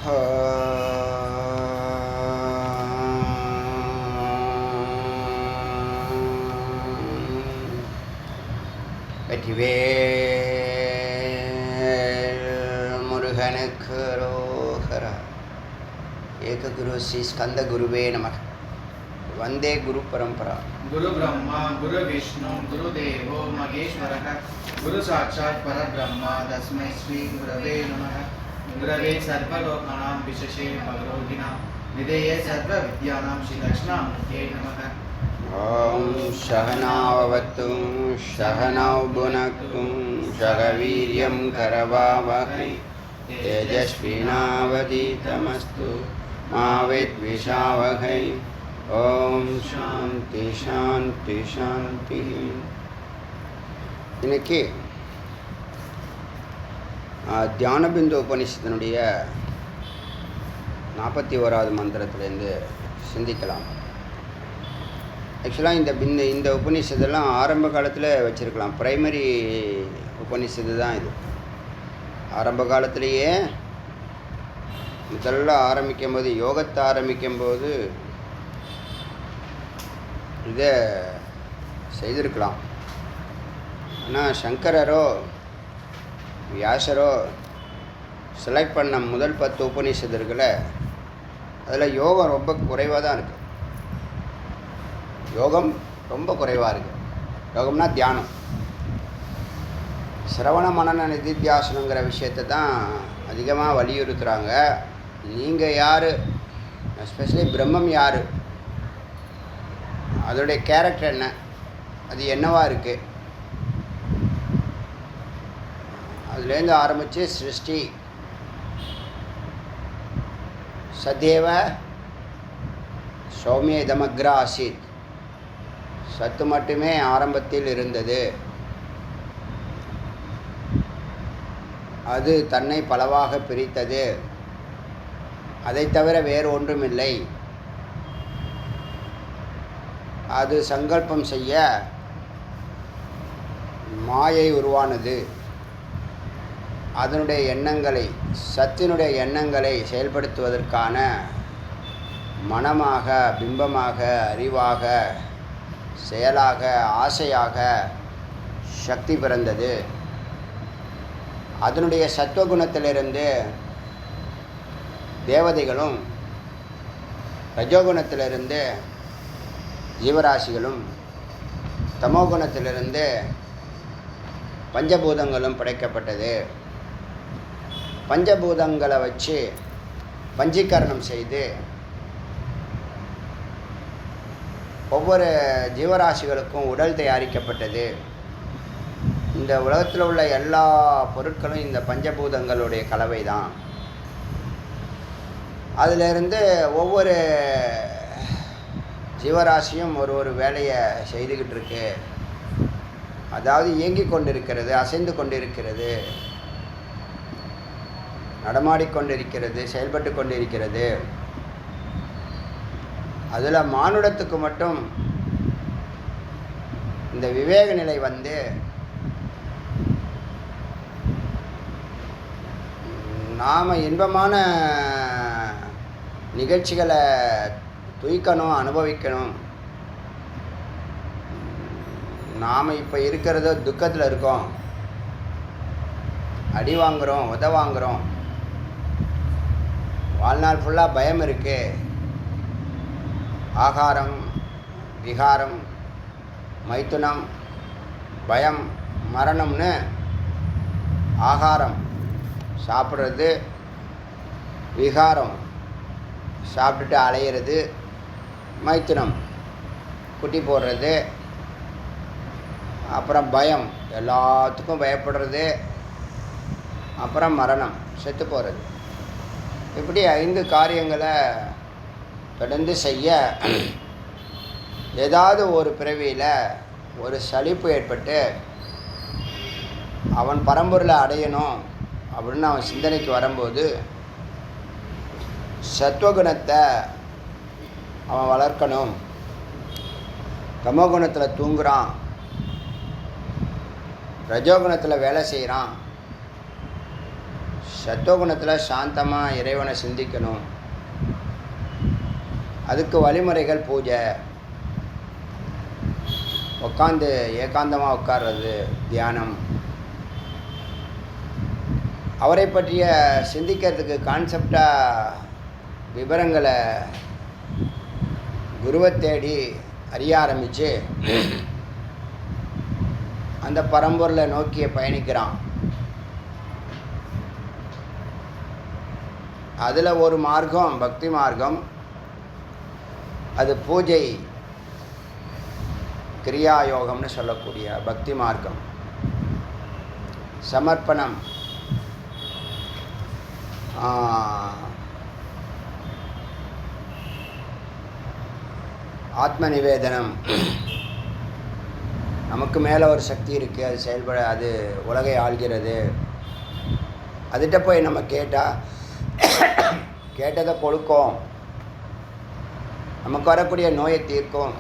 வெற்றிவேல் முருகனுக்கு ரோகரா. ஏக குரு ஸ்ரீ ஸ்கந்த குருவே நமக. வந்தே குரு பரம்பரா. குரு பிரம்மா குரு விஷ்ணு குரு தேவோ மகேஸ்வரः குரு சாட்சாத் பரபிரம்மா தஸ்மை ஸ்ரீ குரவே நமः. குரவே சர்வலோகானாம் விசேஷே பகரோகிணாம் நிதயே சர்வ வித்யானாம் ஸ்ரீ தட்சிணாமூர்த்தயே நமः. ஓம் சகனாவவத்து சகனௌ புனக்து சகவீர்யம் கரவாவஹை தேஜஸ்வினாவதீதமஸ்து மா வித்விஷாவஹை. ஓம் சாந்தி சாந்தி சாந்தி. இன்னைக்கு தியானபிந்து உபனிஷத்தினுடைய 41வது மந்திரத்திலேருந்து சிந்திக்கலாம். ஆக்சுவலாக இந்த உபநிஷதெல்லாம் ஆரம்ப காலத்தில் வச்சுருக்கலாம். ப்ரைமரி உபநிஷத்து தான் இது. ஆரம்ப காலத்திலேயே முதல்ல ஆரம்பிக்கும்போது, யோகத்தை ஆரம்பிக்கும்போது இதை செய்திருக்கலாம். ஆனால் சங்கரரோ வியாசரோ செலக்ட் பண்ண முதல் 10 உபநிஷதர்களை அதில் யோகம் ரொம்ப குறைவாக தான் இருக்குது. யோகம் ரொம்ப குறைவாக இருக்குது. யோகம்னா தியானம், சிரவண மனன நிதித்தியாசனங்கிற விஷயத்தை தான் அதிகமாக வலியுறுத்துகிறாங்க. நீங்கள் யார், எஸ்பெஷலி பிரம்மம் யார், அதோடைய கேரக்டர் என்ன, அது என்னவாக இருக்குது, அதுலேருந்து ஆரம்பித்து சிருஷ்டி சதேவ சௌமியதமக்ர ஆசீத், சத்து மட்டுமே ஆரம்பத்தில் இருந்தது, அது தன்னை பலவாக பிரித்தது, அதை தவிர வேறு ஒன்றுமில்லை, அது சங்கல்பம் செய்ய மாயை உருவானது, அதனுடைய எண்ணங்களை, சத்தினுடைய எண்ணங்களை செயல்படுத்துவதற்கான மனமாக, பிம்பமாக, அறிவாக, செயலாக, ஆசையாக சக்தி பிறந்தது. அதனுடைய சத்துவகுணத்திலிருந்து தேவதைகளும், ரஜோகுணத்திலிருந்து ஜீவராசிகளும், தமோகுணத்திலிருந்து பஞ்சபூதங்களும் படைக்கப்பட்டது. பஞ்சபூதங்களை வச்சு பஞ்சீகரணம் செய்து ஒவ்வொரு ஜீவராசிகளுக்கும் உடல் தயாரிக்கப்பட்டது. இந்த உலகத்தில் உள்ள எல்லா பொருட்களும் இந்த பஞ்சபூதங்களுடைய கலவை தான். அதிலிருந்து ஒவ்வொரு ஜீவராசியும் ஒரு வேலையை செய்துக்கிட்டு இருக்கு. அதாவது இயங்கிக் கொண்டிருக்கிறது, அசைந்து கொண்டிருக்கிறது, நடமாடிக்கொண்டிருக்கிறது, செயல்பட்டு கொண்டிருக்கிறது. அதில் மானுடத்துக்கு மட்டும் இந்த விவேக நிலை வந்து நாம் இன்பமான நிகழ்ச்சிகளை துய்க்கணும், அனுபவிக்கணும். நாம் இப்போ இருக்கிறதோ துக்கத்தில் இருக்கோம், அடி வாங்குகிறோம், உத வாங்குகிறோம், வாழ்நாள் ஃபுல்லாக பயம் இருக்குது. ஆகாரம், விகாரம், மைத்துனம், பயம், மரணம்னு ஆகாரம் சாப்பிட்றது, விகாரம் சாப்பிட்டுட்டு அலையிறது, மைத்துனம் குட்டி போடுறது, அப்புறம் பயம், எல்லாத்துக்கும் பயப்படுறது, அப்புறம் மரணம், செத்து போகிறது. இப்படி 5 காரியங்களை தொடர்ந்து செய்ய ஏதாவது ஒரு பிறவியில் ஒரு சலிப்பு ஏற்பட்டு அவன் பரம்பொருளை அடையணும் அப்படின்னு அவன் சிந்தனைக்கு வரும்போது சத்துவகுணத்தை அவன் வளர்க்கணும். தமோகுணத்தில் தூங்குறான், ரஜோகுணத்தில் வேலை செய்கிறான், சத்துவகுணத்தில் சாந்தமாக இறைவனை சிந்திக்கணும். அதுக்கு வழிமுறைகள் பூஜை, உட்காந்து ஏகாந்தமாக உட்கார்றது, தியானம். அவரை பற்றிய சிந்திக்கிறதுக்கு கான்செப்டாக விவரங்களை குருவை தேடி அறிய ஆரம்பித்து அந்த பரம்பொருளை நோக்கி பயணிக்கிறான். அதில் ஒரு மார்க்கம் பக்தி மார்க்கம். அது பூஜை கிரியாயோகம்னு சொல்லக்கூடிய பக்தி மார்க்கம். சமர்ப்பணம், ஆத்ம நிவேதனம். நமக்கு மேலே ஒரு சக்தி இருக்குது, அது செயல்பட, அது உலகை ஆள்கிறது. அதுகிட்ட போய் நம்ம கேட்டால் கேட்டதை கொடுக்கும், நமக்கு வரக்கூடிய நோயை தீர்க்கும்.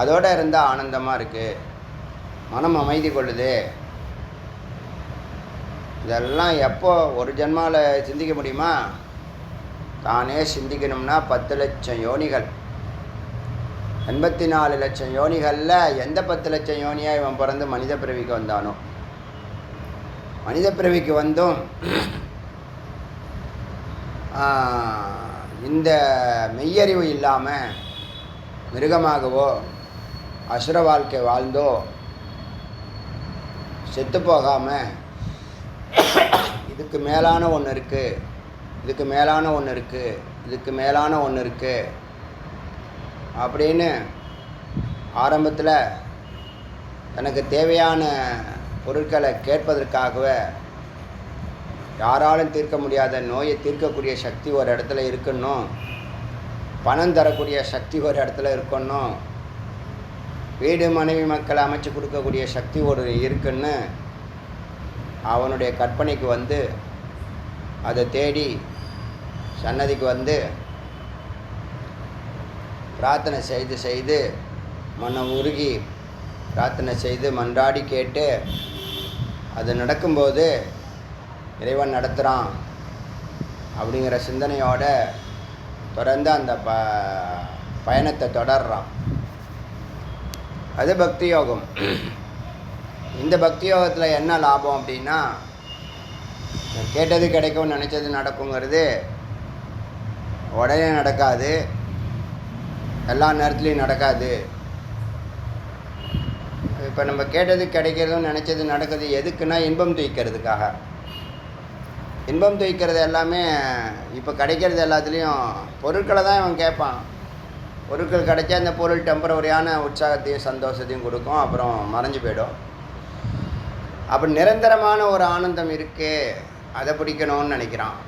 அதோடு இருந்தால் ஆனந்தமாக இருக்குது, மனம் அமைதி கொள்ளுது. இதெல்லாம் எப்போ ஒரு ஜென்மாவில் சிந்திக்க முடியுமா? தானே சிந்திக்கணும்னா 10 லட்சம் யோனிகள், 84 லட்சம் யோனிகளில் எந்த 10 லட்சம் யோனியாக இவன் பிறந்து மனித பிறவிக்கு வந்தானோ, மனித பிறவிக்கு வந்தும் இந்த மெய்யறிவு இல்லாமல் மிருகமாகவோ அசுர வாழ்க்கை வாழ்ந்தோ செத்து போகாமல் இதுக்கு மேலான ஒன்று இருக்குது, இதுக்கு மேலான ஒன்று இருக்குது, இதுக்கு மேலான ஒன்று இருக்குது அப்படின்னு ஆரம்பத்தில் தனக்கு தேவையான பொருட்களை கேட்பதற்காகவே யாராலும் தீர்க்க முடியாத நோயை தீர்க்கக்கூடிய சக்தி ஒரு இடத்துல இருக்கணும், பணம் தரக்கூடிய சக்தி ஒரு இடத்துல இருக்கணும், வீடு மனைவி மக்களை அமைச்சு கொடுக்கக்கூடிய சக்தி ஒரு இருக்குன்னு அவனுடைய கற்பனைக்கு வந்து அதை தேடி சன்னதிக்கு வந்து பிரார்த்தனை செய்து செய்து மனம் உருகி பிரார்த்தனை செய்து மன்றாடி கேட்டு அது நடக்கும்போது இறைவன் நடத்துகிறான் அப்படிங்கிற சிந்தனையோட தொடர்ந்து அந்த பயணத்தை தொடர்றான். அது பக்தி யோகம். இந்த பக்தி யோகத்தில் என்ன லாபம் அப்படின்னா, கேட்டது கிடைக்கும், நினச்சது நடக்குங்கிறது உடனே நடக்காது, எல்லா நேரத்துலையும் நடக்காது. இப்போ நம்ம கேட்டது கிடைக்கிறதும் நினச்சது நடக்குது எதுக்குன்னா இன்பம் துய்க்கிறதுக்காக. இன்பம் துய்க்கிறது எல்லாமே இப்போ கிடைக்கிறது எல்லாத்துலேயும் பொருட்களை தான் இவன் கேட்பான். பொருட்கள் கிடைச்சா அந்த பொருள் டெம்பரவரியான உற்சாகத்தையும் சந்தோஷத்தையும் கொடுக்கும், அப்புறம் மறைஞ்சு போயிடும். அப்படி நிரந்தரமான ஒரு ஆனந்தம் இருக்கே, அதை பிடிக்கணும்னு நினைக்கிறான்.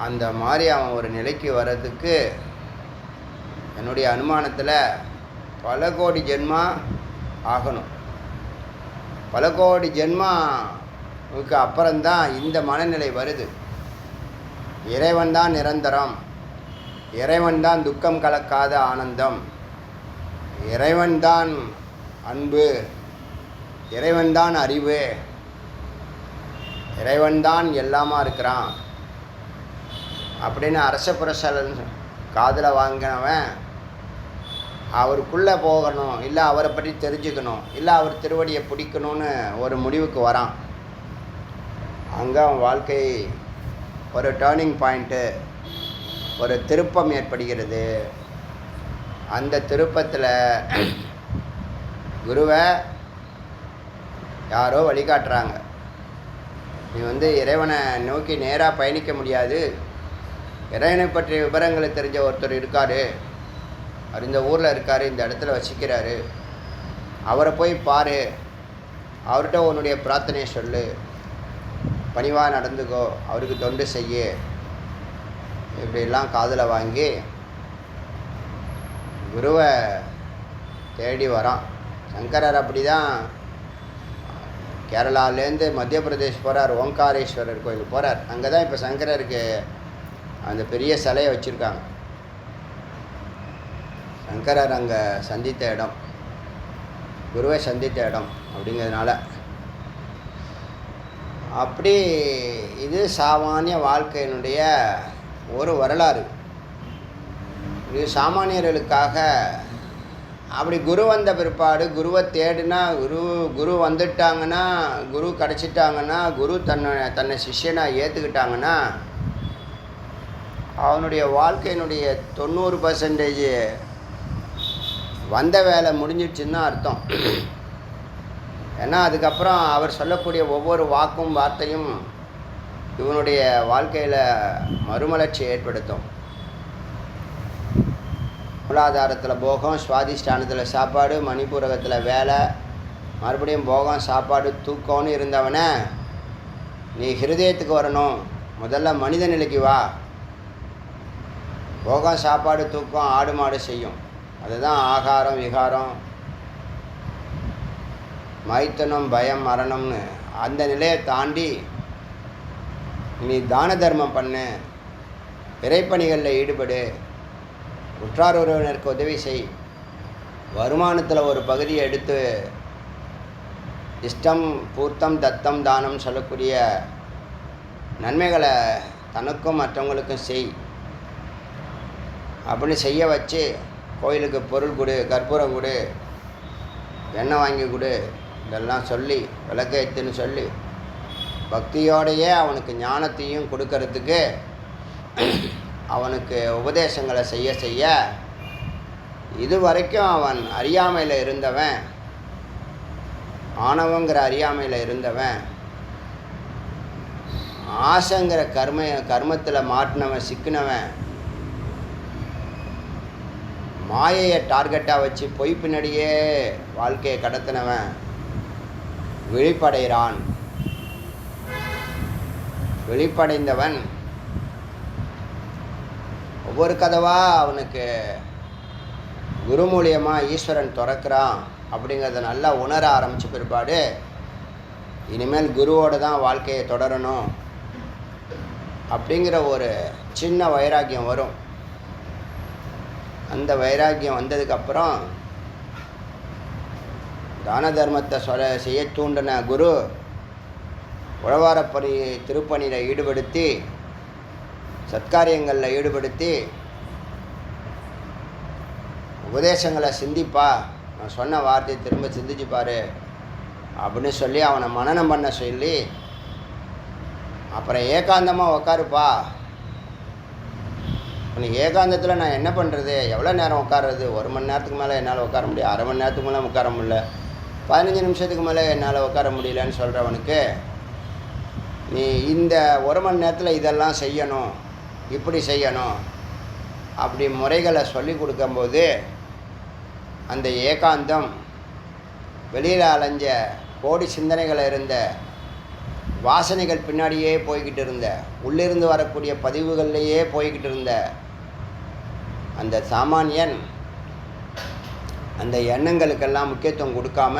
அந்த மாதிரி அவன் ஒரு நிலைக்கு வர்றதுக்கு என்னுடைய அனுமானத்தில் பல கோடி ஜென்மா ஆகணும். பல கோடி ஜென்மாவுக்கு அப்புறம்தான் இந்த மனநிலை வருது. இறைவன் தான் நிரந்தரம், இறைவன் தான் துக்கம் கலக்காத ஆனந்தம், இறைவன் தான் அன்பு, இறைவன் தான் அறிவு, இறைவன் தான் எல்லாமா இருக்கிறான் அப்படின்னு அரச புரசலன் காதில் வாங்கினவன் அவருக்குள்ளே போகணும், இல்லை அவரை பற்றி தெரிஞ்சுக்கணும், இல்லை அவர் திருவடியை பிடிக்கணும்னு ஒரு முடிவுக்கு வரான். அங்கே அவன் வாழ்க்கை ஒரு டேர்னிங் பாயிண்ட்டு, ஒரு திருப்பம் ஏற்படுகிறது. அந்த திருப்பத்தில் குருவை யாரோ வழிகாட்டுறாங்க. நீ இறைவனை நோக்கி நேராக பயணிக்க முடியாது, இறைவனை பற்றிய விவரங்களை தெரிஞ்ச ஒருத்தர் இருக்கார், அவர் இந்த ஊரில் இருக்கார், இந்த இடத்துல வசிக்கிறாரு, அவரை போய் பாரு, அவர்கிட்ட உன்னுடைய பிரார்த்தனையை சொல்லு, பணிவாக நடந்துக்கோ, அவருக்கு தொண்டு செய்ய, இப்படிலாம் காதில் வாங்கி குருவை தேடி வரான். சங்கரர் அப்படி தான் கேரளாலேருந்து மத்திய பிரதேஷ் போகிறார், ஓங்காரேஸ்வரர் கோயிலுக்கு போகிறார். அங்கே தான் இப்போ சங்கரருக்கு அந்த பெரிய சிலையை வச்சுருக்காங்க. சங்கரர் அங்கே சந்தித்த இடம், குருவை சந்தித்த இடம் அப்படிங்கிறதுனால அப்படி இது சாமானிய வாழ்க்கையினுடைய ஒரு வரலாறு. இது சாமானியர்களுக்காக. அப்படி குரு வந்த பிற்பாடு குருவை தேடினா குரு வந்துட்டாங்கன்னா, குரு கிடச்சிட்டாங்கன்னா, குரு தன்னை சிஷ்யனாக ஏற்றுக்கிட்டாங்கன்னா அவனுடைய வாழ்க்கையினுடைய 90% வந்த வேலை முடிஞ்சிடுச்சுன்னு தான் அர்த்தம். ஏன்னா அதுக்கப்புறம் அவர் சொல்லக்கூடிய ஒவ்வொரு வாக்கும் வார்த்தையும் இவனுடைய வாழ்க்கையில் மறுமலர்ச்சி ஏற்படுத்தும். மூலாதாரத்தில் போகம், சுவாதிஷ்டானத்தில் சாப்பாடு, மணிப்பூரகத்தில் வேலை, மறுபடியும் போகம், சாப்பாடு, தூக்கம்னு இருந்தவனை நீ ஹிருதயத்துக்கு வரணும், முதல்ல மனித நிலைக்கு வா. போகம், சாப்பாடு, தூக்கம் ஆடு மாடு செய்யும். அதுதான் ஆகாரம், விகாரம், மைத்தனம், பயம், மரணம்னு. அந்த நிலையை தாண்டி நீ தான தர்மம் பண்ணு, இறைப்பணிகளில் ஈடுபடு, உற்றார் உறவினருக்கு உதவி செய், வருமானத்தில் ஒரு பகுதியை எடுத்து இஷ்டம், பூர்த்தம், தத்தம், தானம் சொல்லக்கூடிய நன்மைகளை தனக்கும் மற்றவங்களுக்கும் செய். அப்படி செய்ய வச்சு கோயிலுக்கு பொருள் கொடு, கற்பூரம் கொடு, எண்ணெய் வாங்கி கொடு, இதெல்லாம் சொல்லி விளக்கேற்றுன்னு சொல்லி பக்தியோடையே அவனுக்கு ஞானத்தையும் கொடுக்கறதுக்கு அவனுக்கு உபதேசங்களை செய்ய செய்ய இது வரைக்கும் அவன் அறியாமையில் இருந்தவன், ஆணவங்கிற அறியாமையில் இருந்தவன், ஆசைங்கிற கர்மத்தில் மாட்டினவன், சிக்கினவன், மாயையை டார்கெட்டாக வச்சு பொய் பின்னாடியே வாழ்க்கையை கடத்தினவன் விழிப்படைகிறான். விழிப்படைந்தவன் ஒவ்வொரு கதவாக அவனுக்கு குரு மூலியமாக ஈஸ்வரன் திறக்கிறான் அப்படிங்கிறத நல்லா உணர ஆரம்பித்த பிற்பாடு இனிமேல் குருவோடு தான் வாழ்க்கையை தொடரணும் அப்படிங்கிற ஒரு சின்ன வைராக்கியம் வரும். அந்த வைராக்கியம் வந்ததுக்கப்புறம் தான தர்மத்தை செய்ய தூண்டின குரு உழவாரப்பணி திருப்பணியில் ஈடுபடுத்தி, சத்காரியங்களில் ஈடுபடுத்தி, உபதேசங்களை சிந்திப்பா, நான் சொன்ன வார்த்தையை திரும்ப சிந்திச்சுப்பார் அப்படின்னு சொல்லி அவனை மனனம் பண்ண சொல்லி, அப்புறம் ஏகாந்தமாக உக்காருப்பா, உனக்கு ஏகாந்தத்தில் நான் என்ன பண்ணுறது, எவ்வளோ நேரம் உட்கார்றது, 1 மணி நேரத்துக்கு மேலே என்னால் உட்கார முடியும், அரை மணி நேரத்துக்கு மேலே உட்கார முடியல, 15 நிமிஷத்துக்கு மேலே என்னால் உட்கார முடியலன்னு சொல்கிறவனுக்கு நீ இந்த 1 மணி நேரத்தில் இதெல்லாம் செய்யணும், இப்படி செய்யணும் அப்படி முறைகளை சொல்லி கொடுக்கும்போது அந்த ஏகாந்தம் வெளியில் அலைஞ்ச கோடி சிந்தனைகள் இருந்த வாசனைகள் பின்னாடியே போய்கிட்டு இருந்த, உள்ளிருந்து வரக்கூடிய பதிவுகள்லையே போய்கிட்டு இருந்த அந்த சாமானியன் அந்த எண்ணங்களுக்கெல்லாம் முக்கியத்துவம் கொடுக்காம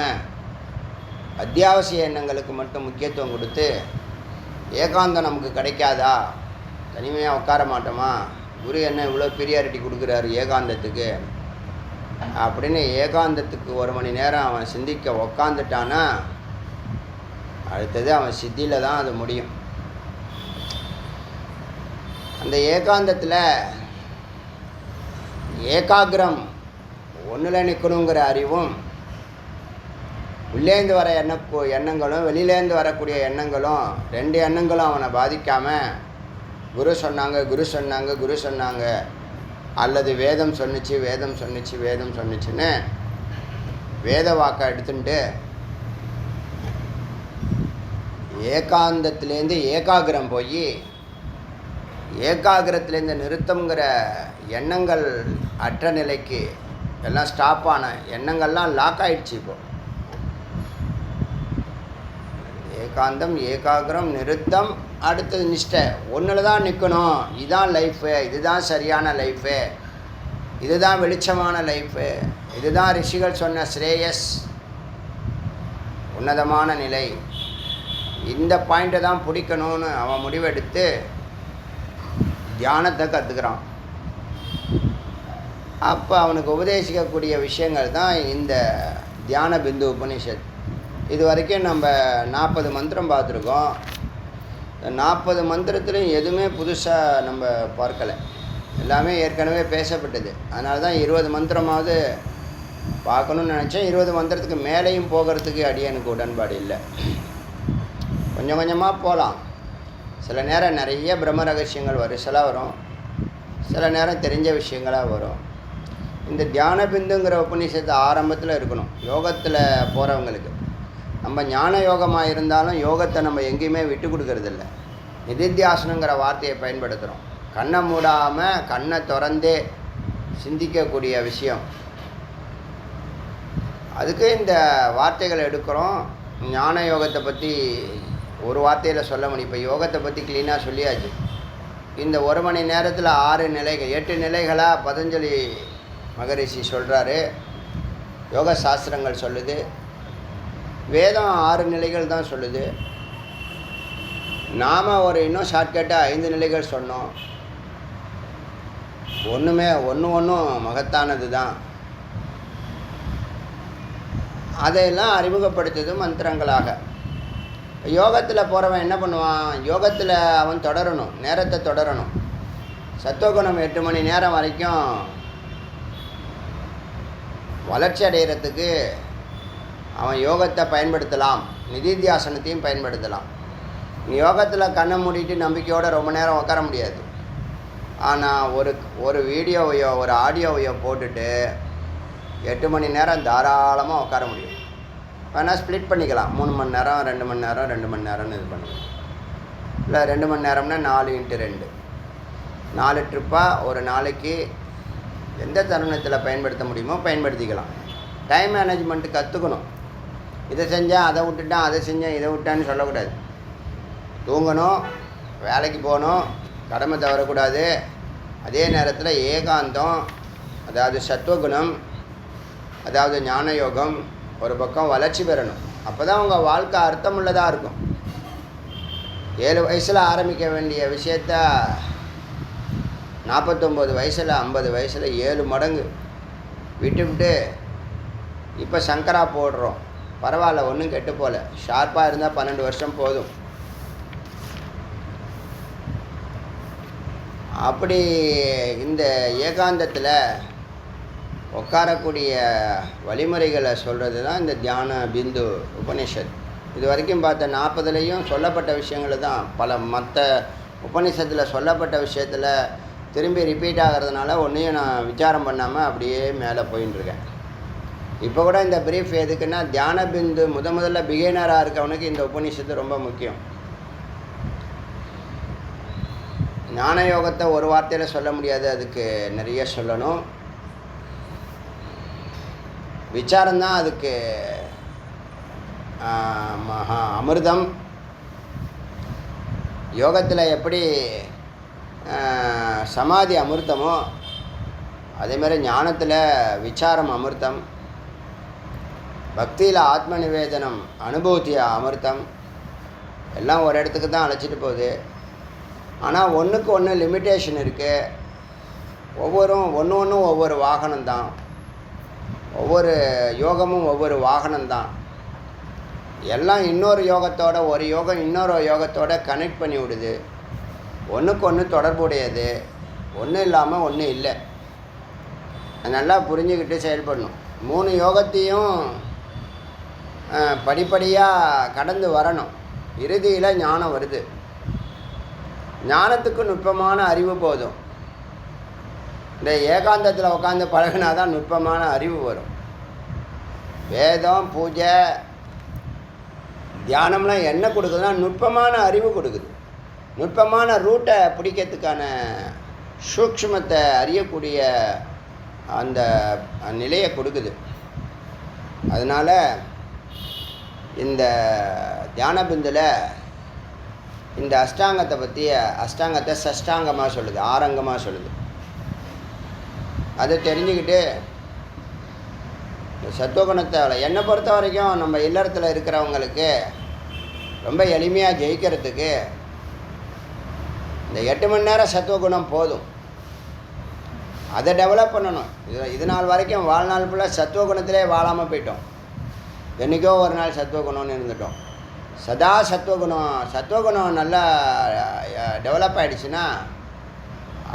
அத்தியாவசிய எண்ணங்களுக்கு மட்டும் முக்கியத்துவம் கொடுத்து, ஏகாந்தம் நமக்கு கிடைக்காதா, தனிமையாக உட்கார மாட்டோமா, குரு என்ன இவ்வளோ பிரியாரிட்டி கொடுக்குறாரு ஏகாந்தத்துக்கு அப்படின்னு ஏகாந்தத்துக்கு 1 மணி நேரம் அவன் சிந்திக்க உக்காந்துட்டானா அடுத்தது அவன் சித்தியில் தான் அது முடியும். அந்த ஏகாந்தத்தில் ஏகாகிரம் ஒன்றில் நிற்கணுங்கிற அறிவும், உள்ளேந்து வர எண்ணங்களும் வெளியிலேருந்து வரக்கூடிய எண்ணங்களும் 2 எண்ணங்களும் அவனை பாதிக்காமல் குரு சொன்னாங்க, குரு சொன்னாங்க, குரு சொன்னாங்க, அல்லது வேதம் சொன்னிச்சு, வேதம் சொன்னிச்சு, வேதம் சொன்னிச்சுன்னு வேத வாக்கை எடுத்துட்டு ஏகாந்தத்துலேருந்து ஏகாகிரம் போய் ஏகாகிரத்துலேருந்து நிறுத்தங்கிற எண்ணங்கள் அற்ற நிலைக்கு எல்லாம் ஸ்டாப் ஆன எண்ணங்கள்லாம் லாக் ஆகிடுச்சு. இப்போ ஏகாந்தம், ஏகாகிரம், நிறுத்தம், அடுத்தது நிஷ்டை, ஒன்றில் தான் நிற்கணும், இதுதான் லைஃபு, இதுதான் சரியான லைஃபு, இதுதான் வெளிச்சமான லைஃபு, இதுதான் ரிஷிகள் சொன்ன ஸ்ரேயஸ், உன்னதமான நிலை, இந்த பாயிண்ட்டை தான் பிடிக்கணும்னு அவன் முடிவெடுத்து தியானத்தை கற்றுக்கிறான். அப்போ அவனுக்கு உபதேசிக்கக்கூடிய விஷயங்கள் தான் இந்த தியான பிந்து உபனிஷத். இது வரைக்கும் நம்ம 40 மந்திரம் பார்த்துருக்கோம். இந்த 40 மந்திரத்துலையும் எதுவுமே புதுசாக நம்ம பார்க்கலை, எல்லாமே ஏற்கனவே பேசப்பட்டது. அதனால தான் 20 மந்திரமாவது பார்க்கணுன்னு நினச்சேன். 20 மந்திரத்துக்கு மேலேயும் போகிறதுக்கு அடியனுக்கு உடன்பாடு இல்லை. கொஞ்சம் கொஞ்சமாக போகலாம். சில நேரம் நிறைய பிரம்ம ரகசியங்கள் வரிசலாக வரும், சில நேரம் தெரிஞ்ச விஷயங்களாக வரும். இந்த தியான பிந்துங்கிற உபநிஷத்து ஆரம்பத்தில் இருக்கணும் யோகத்தில் போகிறவங்களுக்கு. நம்ம ஞான யோகமாக இருந்தாலும் யோகத்தை நம்ம எங்கேயுமே விட்டு கொடுக்கறதில்ல. நிதித்தியாசனங்கிற வார்த்தையை பயன்படுத்துகிறோம். கண்ணை மூடாமல் கண்ணை திறந்தே சிந்திக்கக்கூடிய விஷயம். அதுக்கு இந்த வார்த்தைகளை எடுக்கிறோம். ஞான யோகத்தை பற்றி ஒரு வார்த்தையில் சொல்ல முடியும். இப்போ யோகத்தை பற்றி க்ளீனாக சொல்லியாச்சு. இந்த 1 மணி நேரத்தில் 6 நிலைகள் 8 நிலைகளாக பதஞ்சலி மகரிஷி சொல்கிறாரு. யோக சாஸ்திரங்கள் சொல்லுது. வேதம் 6 நிலைகள் தான் சொல்லுது. நாம் இன்னும் ஷார்ட்கட்டாக 5 நிலைகள் சொன்னோம். ஒன்றும் மகத்தானது தான். அதையெல்லாம் அறிமுகப்படுத்துது மந்திரங்களாக. யோகத்தில் போகிறவன் என்ன பண்ணுவான்? யோகத்தில் அவன் தொடரணும், நேரத்தை தொடரணும். சத்துவகுணம் 8 மணி நேரம் வரைக்கும் வளர்ச்சி அடைகிறதுக்கு அவன் யோகத்தை பயன்படுத்தலாம், நிதித்தியாசனத்தையும் பயன்படுத்தலாம். நீ யோகத்தில் கண்ணை மூடிட்டு நம்பிக்கையோடு ரொம்ப நேரம் உட்கார முடியாது. ஆனால் ஒரு வீடியோவையோ ஒரு ஆடியோவையோ போட்டுட்டு 8 மணி நேரம் தாராளமாக உட்கார முடியும். வேணால் ஸ்ப்ளிட் பண்ணிக்கலாம். 3 மணி நேரம் 2 மணி நேரம் 2 மணி நேரம்னு இது பண்ணுவோம். இல்லை 2 மணி நேரம்னா 4x2 4 ட்ரிப்பாக ஒரு நாளைக்கு எந்த தருணத்தில் பயன்படுத்த முடியுமோ பயன்படுத்திக்கலாம். டைம் மேனேஜ்மெண்ட்டு கற்றுக்கணும். இதை செஞ்சேன் அதை விட்டுட்டான், அதை செஞ்சேன் இதை விட்டான்னு சொல்லக்கூடாது. தூங்கணும், வேலைக்கு போகணும், கடமை தவறக்கூடாது. அதே நேரத்தில் ஏகாந்தம், அதாவது சத்துவகுணம், அதாவது ஞான யோகம் ஒரு பக்கம் வளர்ச்சி பெறணும். அப்போ தான் உங்கள் வாழ்க்கை அர்த்தமுள்ளதாக இருக்கும். 7 வயசில் ஆரம்பிக்க வேண்டிய விஷயத்த 49 வயசில் 50 வயசில் 7 மடங்கு விட்டு இப்போ சங்கரா போடுறோம். பரவாயில்ல, ஒன்றும் கெட்டு போகல. ஷார்ப்பாக இருந்தால் 12 வருஷம் போதும். அப்படி இந்த ஏகாந்தத்தில் உட்காரக்கூடிய வழிமுறைகளை சொல்கிறது தான் இந்த தியான பிந்து உபனிஷத். இது வரைக்கும் பார்த்த 40லையும் சொல்லப்பட்ட விஷயங்களை தான் மற்ற உபனிஷத்தில் சொல்லப்பட்ட விஷயத்தில் திரும்பி ரிப்பீட் ஆகிறதுனால ஒன்றையும் நான் விசாரம் பண்ணாமல் அப்படியே மேலே போயின்னு இருக்கேன். இப்போ கூட இந்த பிரீஃப் எதுக்குன்னா, தியான பிந்து முதல்ல பிகினராக இருக்கவனுக்கு இந்த உபநிஷத்து ரொம்ப முக்கியம். ஞான யோகத்தை ஒரு வார்த்தையில் சொல்ல முடியாது, அதுக்கு நிறைய சொல்லணும். விசாரம்தான் அதுக்கு மகா அமிர்தம். யோகத்தில் எப்படி சமாதி அமிர்தமோ அதேமாதிரி ஞானத்தில் விசாரம் அமிர்தம், பக்தியில் ஆத்ம நிவேதனம் அனுபூதி அமிர்தம். எல்லாம் ஒரு இடத்துக்கு தான் அழைச்சிட்டு போகுது. ஆனால் ஒன்றுக்கு ஒன்று லிமிட்டேஷன் இருக்குது. ஒன்றும் ஒவ்வொரு வாகனம்தான். ஒவ்வொரு யோகமும் ஒவ்வொரு வாகனம்தான். எல்லாம் இன்னொரு யோகத்தோட ஒரு யோகம் இன்னொரு யோகத்தோட கனெக்ட் பண்ணி விடுது. ஒன்றுக்கு ஒன்று தொடர்புடையது. ஒன்றும் இல்லாமல் ஒன்றும் இல்லை. நல்லா புரிஞ்சுக்கிட்டு செயல்படணும். 3 யோகத்தையும் படிப்படியாக கடந்து வரணும். இறுதியில் ஞானம் வருது. ஞானத்துக்கு நுட்பமான அறிவு போதும். இந்த ஏகாந்தத்தில் உட்காந்து பழகினா தான் நுட்பமான அறிவு வரும். வேதம் பூஜை தியானம்லாம் என்ன கொடுக்குதுன்னா நுட்பமான அறிவு கொடுக்குது. நுட்பமான ரூட்டை பிடிக்கிறதுக்கான சூக்ஷ்மத்தை அறியக்கூடிய அந்த நிலையை கொடுக்குது. அதனால் இந்த தியான பிந்தில் இந்த அஷ்டாங்கத்தை சஷ்டாங்கமாக சொல்லுது, ஆரங்கமாக சொல்லுது. அதை தெரிஞ்சுக்கிட்டு சத்துவகுணத்தை என்னை பொறுத்த வரைக்கும் நம்ம இல்லறத்தில் இருக்கிறவங்களுக்கு ரொம்ப எளிமையாக ஜெயிக்கிறதுக்கு இந்த 8 மணி நேரம் சத்துவகுணம் போதும். அதை டெவலப் பண்ணணும். இது நாள் வரைக்கும் வாழ்நாள் ஃபுல்லாக சத்துவகுணத்திலே வாழாமல் போயிட்டோம். என்றைக்கோ ஒரு நாள் சத்துவகுணம்னு இருந்துட்டோம். சதா சத்துவகுணம் நல்லா டெவலப் ஆகிடுச்சுன்னா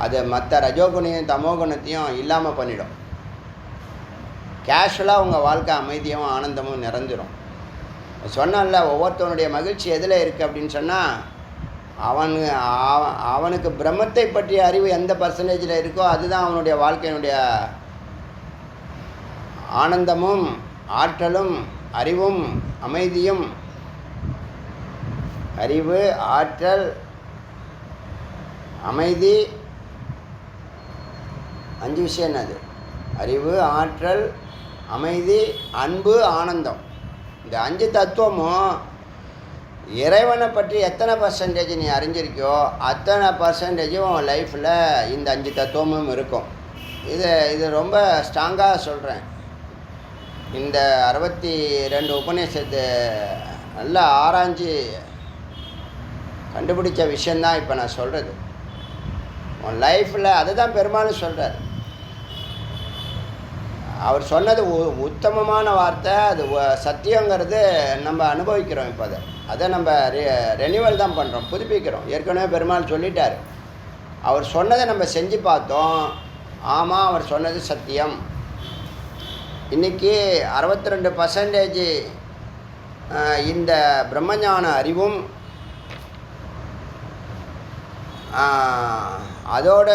அது மற்ற ரஜோகுணையும் தமோகுணத்தையும் இல்லாமல் பண்ணிடும். கேஷுவலாக உங்கள் வாழ்க்கை அமைதியும் ஆனந்தமும் நிறைஞ்சிரும். சொன்னால ஒவ்வொருத்தவனுடைய மகிழ்ச்சி எதில் இருக்குது அப்படின்னு சொன்னால் அவனுக்கு பிரம்மத்தை பற்றிய அறிவு எந்த பர்சன்டேஜில் இருக்கோ அதுதான் அவனுடைய வாழ்க்கையினுடைய ஆனந்தமும் ஆற்றலும் அறிவும் அமைதியும். அறிவு, ஆற்றல், அமைதி, 5 விஷயம் என்னது? அறிவு, ஆற்றல், அமைதி, அன்பு, ஆனந்தம். இந்த 5 தத்துவமும் இறைவனை பற்றி எத்தனை பர்சன்டேஜ் நீ அறிஞ்சிருக்கியோ அத்தனை பர்சன்டேஜும் லைஃப்பில் இந்த 5 தத்துவமும் இருக்கும். இது ரொம்ப ஸ்ட்ராங்காக சொல்கிறேன். இந்த 62 உபநிஷத்து நல்லா ஆராய்ஞ்சு கண்டுபிடிச்ச விஷயந்தான் இப்போ நான் சொல்கிறது. உன் லைஃப்பில் அதுதான் பெருமாளும் சொல்கிறார். அவர் சொன்னது உத்தமமான வார்த்தை. அது சத்தியங்கிறது நம்ம அனுபவிக்கிறோம். இப்போ அதை நம்ம ரெனிவல் தான் பண்ணுறோம், புதுப்பிக்கிறோம். ஏற்கனவே பெருமாள் சொல்லிட்டார். அவர் சொன்னதை நம்ம செஞ்சு பார்த்தோம். ஆமாம், அவர் சொன்னது சத்தியம். இன்றைக்கி 62% இந்த பிரம்மஞான அறிவும் அதோட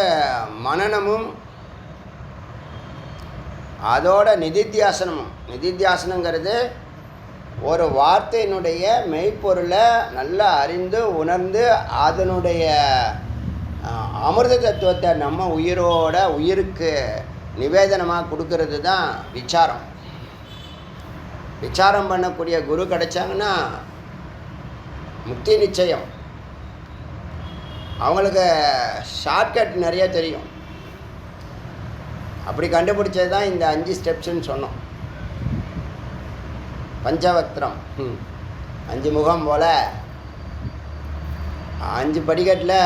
மனனமும் அதோட நிதித்தியாசனமும். நிதித்தியாசனங்கிறது ஒரு வார்த்தையினுடைய மெய்ப்பொருளை நல்லா அறிந்து உணர்ந்து அதனுடைய அமிர்த தத்துவத்தை நம்ம உயிருக்கு நிவேதனமாக கொடுக்கறது தான் விசாரம். விசாரம் பண்ணக்கூடிய குரு கிடைச்சாங்கன்னா முக்தி நிச்சயம். அவங்களுக்கு ஷார்ட்கட் நிறைய தெரியும். அப்படி கண்டுபிடிச்சது தான் இந்த 5 ஸ்டெப்ஸுன்னு சொன்னோம். பஞ்சவக்திரம், 5 முகம் போல் 5 படிக்கட்டில்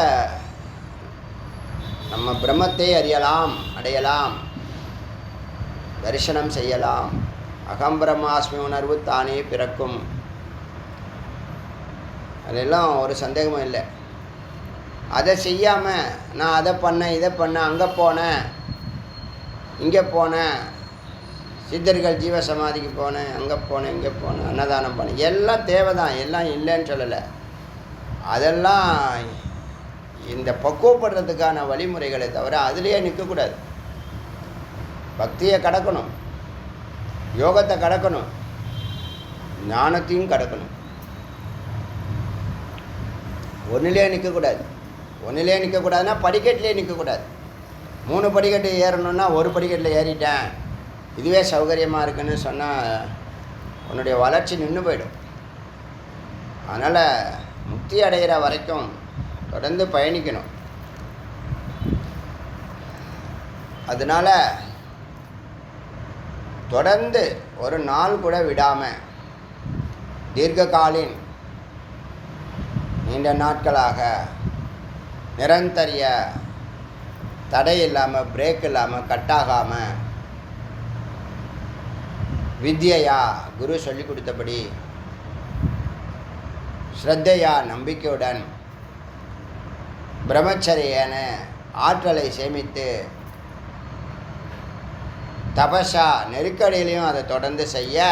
நம்ம பிரம்மத்தை அறியலாம், அடையலாம், தரிசனம் செய்யலாம். அகம் பிரம்மாஸ்மி உணர்வு தானே பிறக்கும். அதெல்லாம் ஒரு சந்தேகமும் இல்லை. அதை செய்யாமல் நான் அதை பண்ணேன், இதை பண்ணேன், அங்கே போனேன், இங்கே போனேன், சித்தர்கள் ஜீவ சமாதிக்கு போனேன், அங்கே போனேன், இங்கே போனேன், அன்னதானம் பண்ணேன், எல்லாம் தேவை தான், எல்லாம் இல்லைன்னு சொல்லலை. அதெல்லாம் இந்த பக்குவப்படுறதுக்கான வழிமுறைகளை தவிர அதுலேயே நிற்கக்கூடாது. பக்தியை கடக்கணும், யோகத்தை கடக்கணும், ஞானத்தையும் கடக்கணும். ஒன்றிலே நிற்கக்கூடாது. ஒன்றிலே நிற்கக்கூடாதுன்னா படிக்கட்டிலே நிற்கக்கூடாது. 3 படிக்கட்டு ஏறணுன்னா ஒரு படிக்கட்டில் ஏறிட்டேன், இதுவே சௌகரியமாக இருக்குன்னு சொன்னால் உன்னுடைய வளர்ச்சி நின்று போயிடும். அதனால் முக்தி அடைகிற வரைக்கும் தொடர்ந்து பயணிக்கணும். அதனால் தொடர்ந்து ஒரு நாள் கூட விடாமல் தீர்க்ககாலின் நீண்ட நாட்களாக நிரந்தரிய தடை இல்லாமல், பிரேக் இல்லாமல், கட்டாகாமல் வித்யா குரு சொல்லி கொடுத்தபடி ஸ்ரத்தையா நம்பிக்கையுடன் பிரம்மச்சரியன ஆற்றலை சேமித்து தபஸா நெருக்கடியிலையும் அதை தொடர்ந்து செய்ய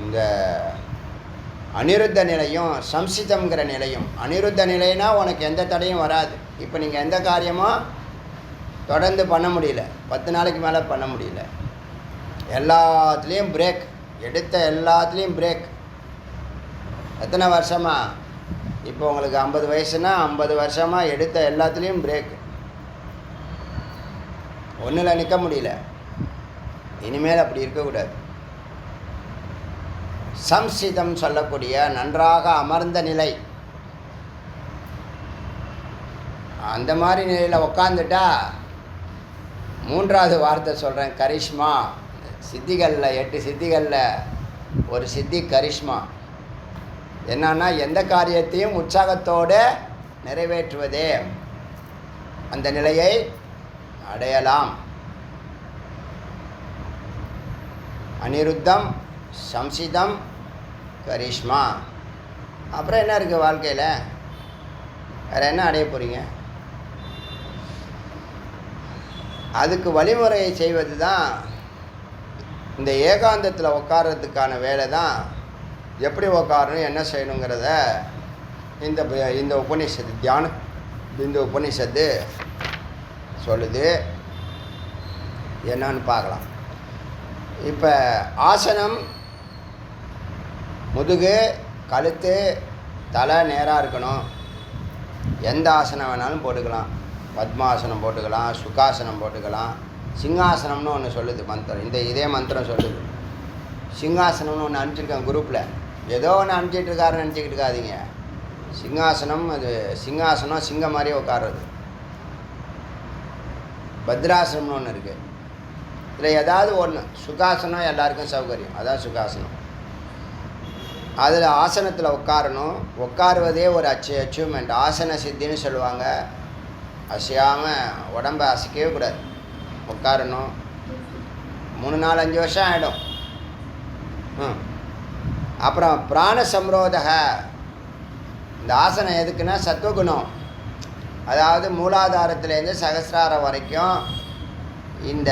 இந்த அனிருத்த நிலையும் சம்சிதம்ங்கிற நிலையும். அனிருத்த நிலைனா உனக்கு எந்த தடையும் வராது. இப்போ நீங்கள் எந்த காரியமோ தொடர்ந்து பண்ண முடியல, 10 நாளைக்கு மேலே பண்ண முடியல, எல்லாத்துலேயும் பிரேக், எடுத்த எல்லாத்துலேயும் பிரேக். எத்தனை வருஷமாக? இப்போ உங்களுக்கு 50 வயசுனா 50 வருஷமாக எடுத்த எல்லாத்துலேயும் பிரேக். ஒன்றில் நிற்க முடியல. இனிமேல் அப்படி இருக்கக்கூடாது. சம்சிதம் சொல்லக்கூடிய நன்றாக அமர்ந்த நிலை, அந்த மாதிரி நிலையில் உக்காந்துட்டா 3வது வார்த்தை சொல்கிறேன், கரிஷ்மா. சித்திகளில் 8 சித்திகளில் ஒரு சித்தி கரிஷ்மா. என்னன்னா எந்த காரியத்தையும் உற்சாகத்தோடு நிறைவேற்றுவதே அந்த நிலையை அடையலாம். அனிருத்தம், சம்சிதம், கரிஷ்மா. அப்புறம் என்ன இருக்குது வாழ்க்கையில்? வேறு என்ன அடைய போகிறீங்க? அதுக்கு வழிமுறையை செய்வது தான் இந்த ஏகாந்தத்தில் உட்கார்றதுக்கான வேலை தான். எப்படி உட்காரணும், என்ன செய்யணுங்கிறத இந்த உபநிஷத்து தியானம், இந்த உபநிஷத்து சொல்லுது. என்னன்னு பார்க்கலாம். இப்போ ஆசனம், முதுகு, கழுத்து, தலை நேராக இருக்கணும். எந்த ஆசனம் வேணாலும் போட்டுக்கலாம். பத்மாசனம் போட்டுக்கலாம், சுகாசனம் போட்டுக்கலாம். சிங்காசனம்னு ஒன்று சொல்லுது மந்திரம். இதே மந்திரம் சொல்லுது. சிங்காசனம்னு ஒன்று அனுப்பிச்சிருக்கேன் குரூப்பில். ஏதோ ஒன்று அனுப்பிச்சிட்டு இருக்காருன்னு நினச்சிக்கிட்டு இருக்காதீங்க. சிங்காசனம், அது சிங்காசனம் சிங்கம் மாதிரியே உட்கார்றது. பத்ராசனம்னு ஒன்று இருக்குது. இதில் ஏதாவது ஒன்று. சுகாசனம் எல்லாருக்கும் சௌகரியம், அதான் சுகாசனம். அதில் ஆசனத்தில் உட்காரணும். உட்காருவதே ஒரு அச்சீவ்மெண்ட். ஆசன சித்தின்னு சொல்லுவாங்க. அசையாமல் உடம்பை அசைக்கவே கூடாது, உட்காரணும். 3-4-5 வருஷம் ஆகிடும். அப்புறம் பிராண சம்ரோதக. இந்த ஆசனம் எதுக்குன்னா சத்துவகுணம். அதாவது மூலாதாரத்துலேருந்து சகசிராரம் வரைக்கும் இந்த